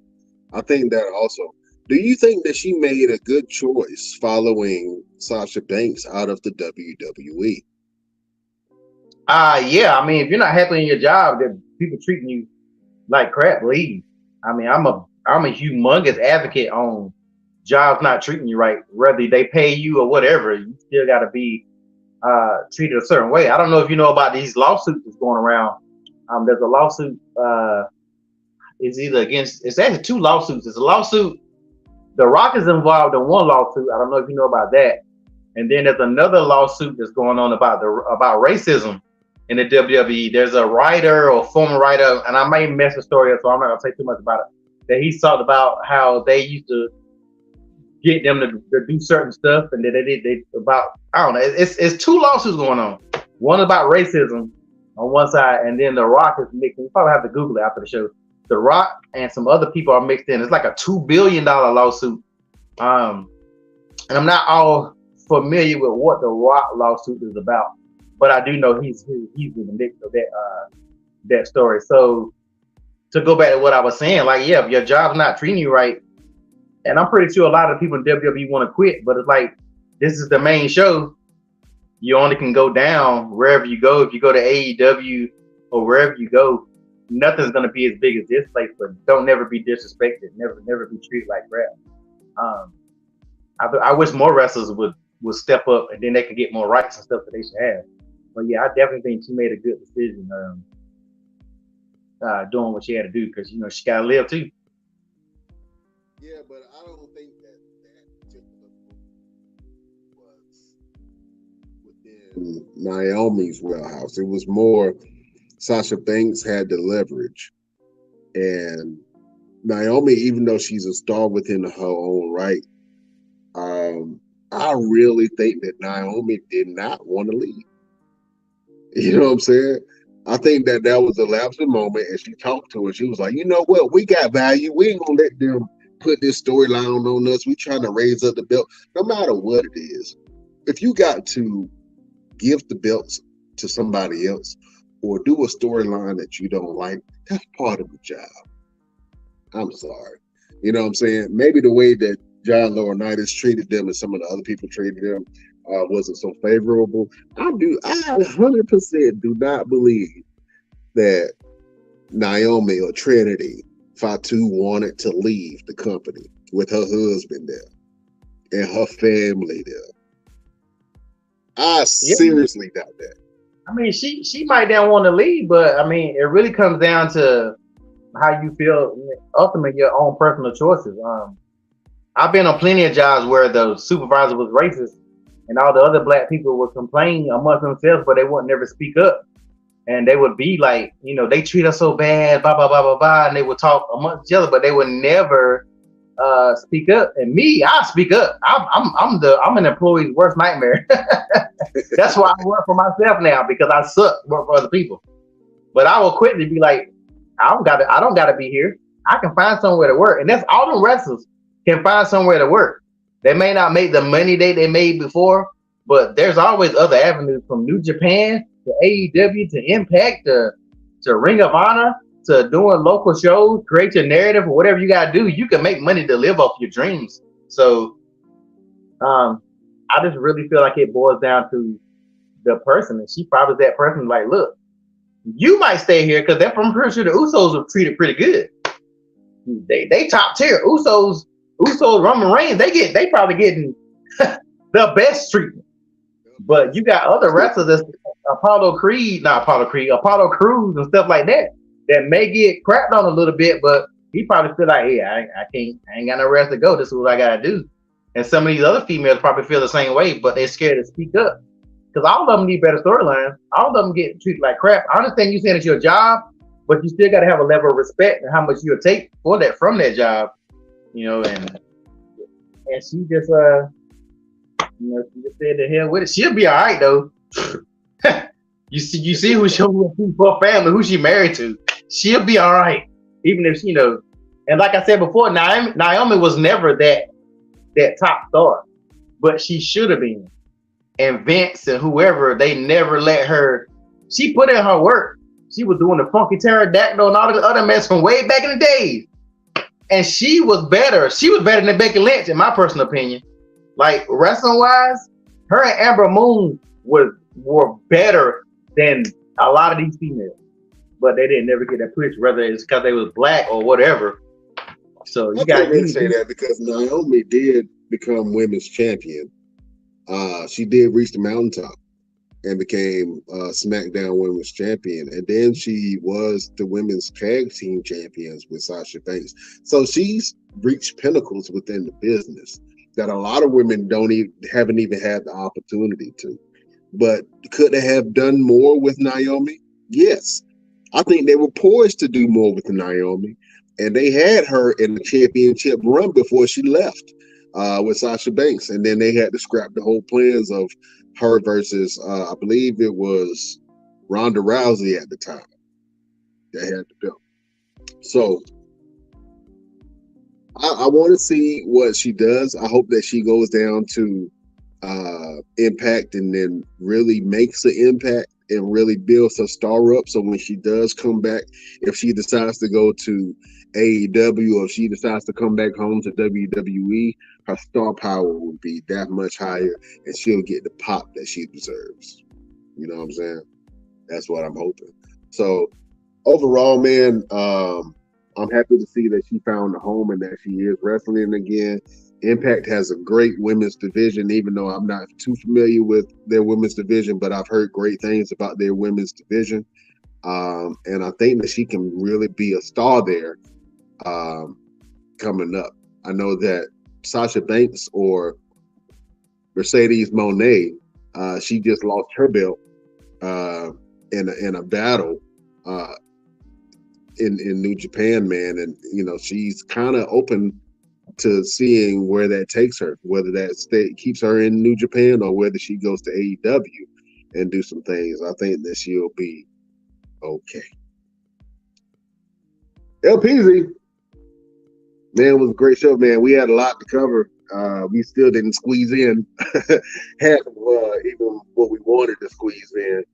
I think that also. Do you think that she made a good choice following Sasha Banks out of the WWE? Yeah. I mean, if you're not happy in your job, that people treating you like crap, leave. I mean, I'm a humongous advocate on jobs not treating you right, whether they pay you or whatever. You still got to be treated a certain way. I don't know if you know about these lawsuits that's going around. There's a lawsuit. It's either against. It's actually two lawsuits. It's a lawsuit. The Rock is involved in one lawsuit. I don't know if you know about that. And then there's another lawsuit that's going on about racism in the WWE. There's a writer or former writer, and I may mess the story up, so I'm not gonna say too much about it. That he's talked about how they used to get them to do certain stuff, and that they about, I don't know. It's two lawsuits going on. One about racism on one side, and then The Rock is mixed. You probably have to Google it after the show. The Rock and some other people are mixed in. It's like a $2 billion lawsuit. And I'm not all familiar with what the Rock lawsuit is about, but I do know he's in the mix of that story. So to go back to what I was saying, like, yeah, if your job's not treating you right, and I'm pretty sure a lot of people in WWE want to quit, but it's like, this is the main show. You only can go down wherever you go. If you go to AEW or wherever you go, nothing's gonna be as big as this place. But don't never be disrespected. Never be treated like crap. I wish more wrestlers would step up, and then they could get more rights and stuff that they should have. But yeah, I definitely think she made a good decision doing what she had to do, because she gotta live too. Yeah, but I don't think that particular was within Naomi's wheelhouse. It was more Sasha Banks had the leverage, and Naomi, even though she's a star within her own right, I really think that Naomi did not want to leave. You know what I'm saying? I think that was a lapsing moment, and she talked to her. She was like, you know what? We got value. We ain't gonna let them put this storyline on us. We trying to raise up the belt, no matter what it is. If you got to give the belts to somebody else or do a storyline that you don't like, that's part of the job. I'm sorry. You know what I'm saying? Maybe the way that John Laurinaitis treated them and some of the other people treated them wasn't so favorable. I 100% do not believe that Naomi or Trinity Fatu wanted to leave the company with her husband there and her family there. I seriously doubt that. I mean, she might not want to leave, but I mean, it really comes down to how you feel, ultimately your own personal choices. I've been on plenty of jobs where the supervisor was racist, and all the other black people would complain amongst themselves, but they would never speak up. And they would be like, they treat us so bad, blah, blah, blah, blah, blah. And they would talk amongst each other, but they would never speak up. And me, I speak up. I'm an employee's worst nightmare. That's why I work for myself now, because I suck work for other people. But I will quickly be like, I don't gotta be here. I can find somewhere to work. And that's all the wrestlers can find somewhere to work. They may not make the money they made before, but there's always other avenues, from New Japan to AEW to Impact to Ring of Honor to doing local shows, create your narrative or whatever you gotta do. You can make money to live off your dreams. So I just really feel like it boils down to the person, and she probably that person like, look, you might stay here because I'm pretty sure the Usos are treated pretty good. They top tier. Usos, Roman Reigns, they probably getting the best treatment. But you got other wrestlers that's Apollo Crews and stuff like that may get crapped on a little bit, but he probably feel like, I ain't got no rest to go. This is what I gotta do. And some of these other females probably feel the same way, but they're scared to speak up. Because all of them need better storylines. All of them get treated like crap. I understand you saying it's your job, but you still got to have a level of respect and how much you'll take from that job. And she just she just said the hell with it. She'll be all right though. you see who her family, who she married to. She'll be all right, even if And like I said before, Naomi was never that top star, but she should have been. And Vince and whoever, they never let her. She put in her work. She was doing the funky pterodactyl and all the other mess from way back in the days. And she was better. She was better than Becky Lynch, in my personal opinion. Like, wrestling wise, her and Amber Moon were better than a lot of these females. But they didn't never get that push, whether it's because they was black or whatever. So you got to say that because Naomi did become women's champion. She did reach the mountaintop. and became SmackDown Women's Champion. And then she was the Women's Tag Team Champions with Sasha Banks. So she's reached pinnacles within the business that a lot of women haven't even had the opportunity to. But could they have done more with Naomi? Yes. I think they were poised to do more with Naomi. And they had her in the championship run before she left with Sasha Banks. And then they had to scrap the whole plans of her versus, I believe it was Ronda Rousey at the time. They had to go. So I want to see what she does. I hope that she goes down to Impact and then really makes an impact and really builds her star up. So when she does come back, if she decides to go to AEW or if she decides to come back home to WWE, her star power will be that much higher and she'll get the pop that she deserves. You know what I'm saying? That's what I'm hoping. So overall, man, I'm happy to see that she found a home and that she is wrestling again. Impact has a great women's division, even though I'm not too familiar with their women's division, but I've heard great things about their women's division. And I think that she can really be a star there coming up. I know that Sasha Banks or Mercedes Moné, she just lost her belt in a battle in New Japan, man. And, you know, she's kind of open to seeing where that takes her, whether that keeps her in New Japan or whether she goes to AEW and do some things. I think that she'll be okay. LPZ, man, it was a great show, man. We had a lot to cover. We still didn't squeeze in half of even what we wanted to squeeze in.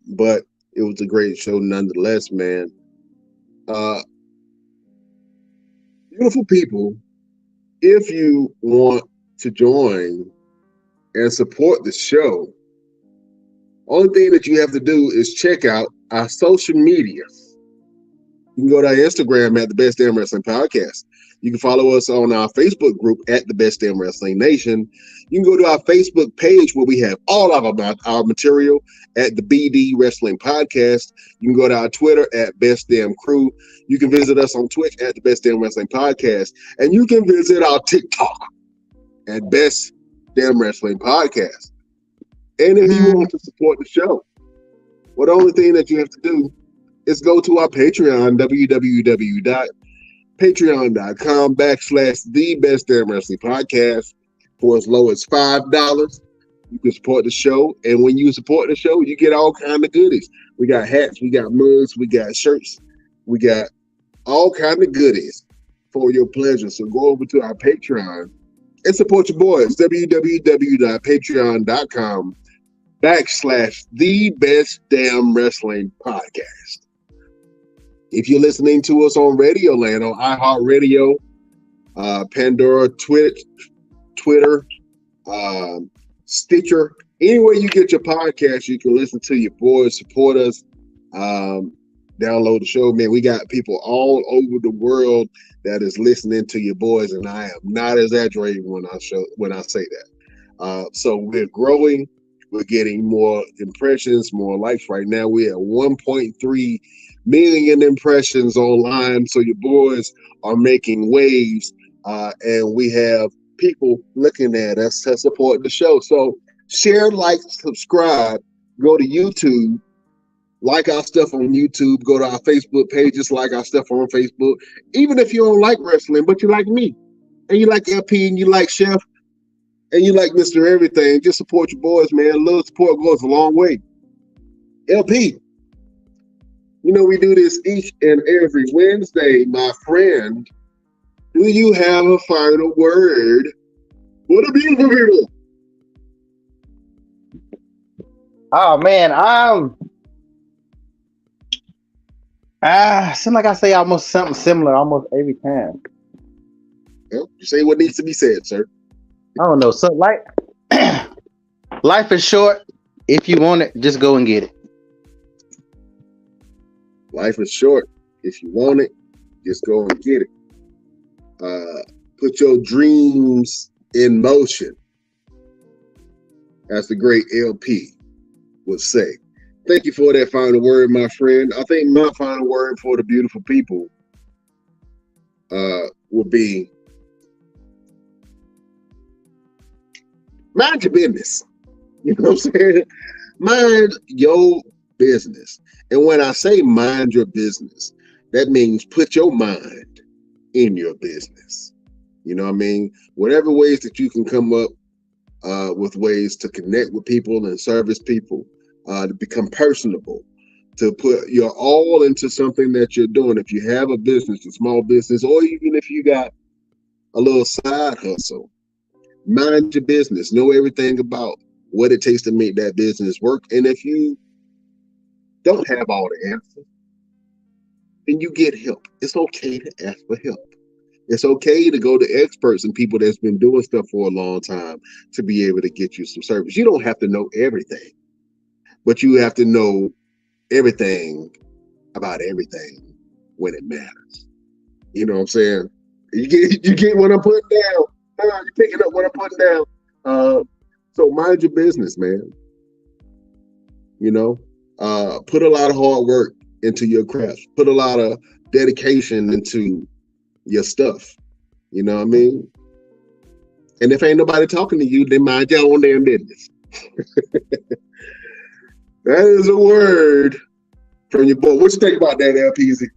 But it was a great show nonetheless, man. Beautiful people, if you want to join and support the show, only thing that you have to do is check out our social medias. You can go to our Instagram at the Best Damn Wrestling Podcast. You can follow us on our Facebook group at the Best Damn Wrestling Nation. You can go to our Facebook page where we have all of our material at the BD Wrestling Podcast. You can go to our Twitter at Best Damn Crew. You can visit us on Twitch at the Best Damn Wrestling Podcast. And you can visit our TikTok at Best Damn Wrestling Podcast. And if you want to support the show, well, the only thing that you have to do is go to our Patreon, www.patreon.com/the Best Damn Wrestling Podcast. For as low as $5, you can support the show. And when you support the show, you get all kind of goodies. We got hats, we got mugs, we got shirts, we got all kind of goodies for your pleasure. So go over to our Patreon and support your boys. www.patreon.com/the Best Damn Wrestling Podcast. If you're listening to us on Radio Land, on iHeartRadio, Pandora, Twitter, Stitcher, anywhere you get your podcast, you can listen to your boys, support us, download the show, man. We got people all over the world that is listening to your boys, and I am not exaggerating when I say that. So we're growing. We're getting more impressions, more likes. Right now, we're at 1.3 million impressions online. So your boys are making waves, and we have people looking at us to support the show. So share, like, subscribe, go to YouTube, like our stuff on YouTube, go to our Facebook pages, like our stuff on Facebook. Even if you don't like wrestling, but you like me, and you like LP, and you like Chef, and you like Mr. Everything, just support your boys, man. A little support goes a long way. LP, you know we do this each and every Wednesday, my friend. Do you have a final word for the beautiful people? Oh man, seems like I say almost something similar almost every time. Well, you say what needs to be said, sir. I don't know. So life is short. If you want it, just go and get it. Life is short. If you want it, just go and get it. Put your dreams in motion. That's the great LP. would say. Thank you for that final word, my friend. I think my final word for the beautiful people would be mind your business. You know what I'm saying? Mind your business. And when I say mind your business, that means put your mind in your business. You know what I mean? Whatever ways that you can come up with ways to connect with people and service people, to become personable, to put your all into something that you're doing. If you have a business, a small business, or even if you got a little side hustle, mind your business. Know everything about what it takes to make that business work. And if you don't have all the answers, then you get help. It's okay to ask for help. It's okay to go to experts and people that's been doing stuff for a long time to be able to get you some service. You don't have to know everything, but you have to know everything about everything when it matters. You know what I'm saying? You get what I'm putting down. You're picking up what I'm putting down. So mind your business, man. You know, put a lot of hard work into your craft. Put a lot of dedication into your stuff. You know what I mean? And if ain't nobody talking to you, then mind your own damn business. That is a word from your boy. What you think about that, LPZ?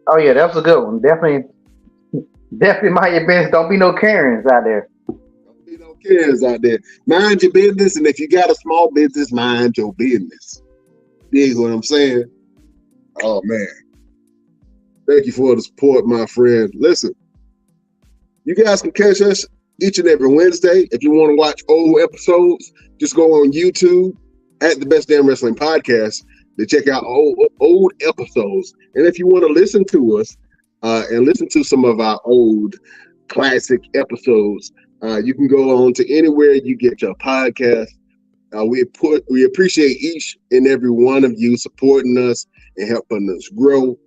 Oh yeah, that was a good one. Definitely mind your business. Don't be no Karens out there. Don't be no Karens out there. Mind your business, and if you got a small business, mind your business. You know what I'm saying? Oh man. Thank you for the support, my friend. Listen, you guys can catch us each and every Wednesday. If you want to watch old episodes, just go on YouTube at the Best Damn Wrestling Podcast to check out old episodes. And if you want to listen to us and listen to some of our old classic episodes, you can go on to anywhere you get your podcast. We appreciate each and every one of you supporting us and helping us grow.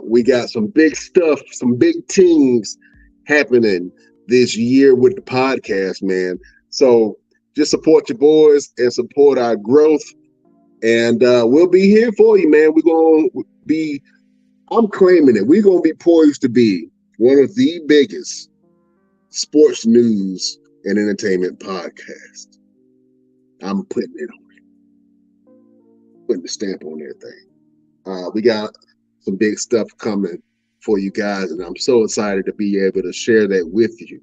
We got some big stuff, some big things happening this year with the podcast, man. So just support your boys and support our growth. And we'll be here for you, man. We're going to be, I'm claiming it, we're going to be poised to be one of the biggest sports news and entertainment podcasts. I'm putting it on it. Putting the stamp on everything. We got some big stuff coming for you guys, and I'm so excited to be able to share that with you.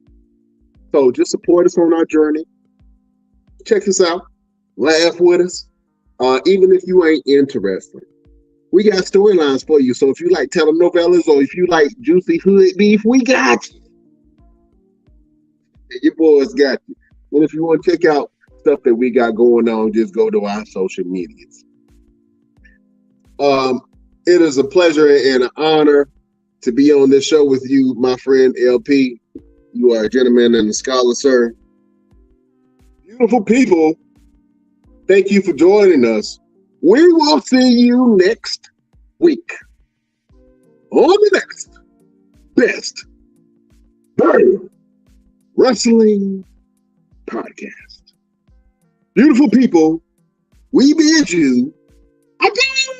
So just support us on our journey. Check us out. Laugh with us. Even if you ain't interested, we got storylines for you. So if you like telenovelas or if you like juicy hood beef, we got you. Your boys got you. And if you want to check out stuff that we got going on, just go to our social medias. It is a pleasure and an honor to be on this show with you, my friend LP. You are a gentleman and a scholar, sir. Beautiful people, thank you for joining us. We will see you next week on the next Best Damn Wrestling Podcast. Beautiful people, we bid you adieu.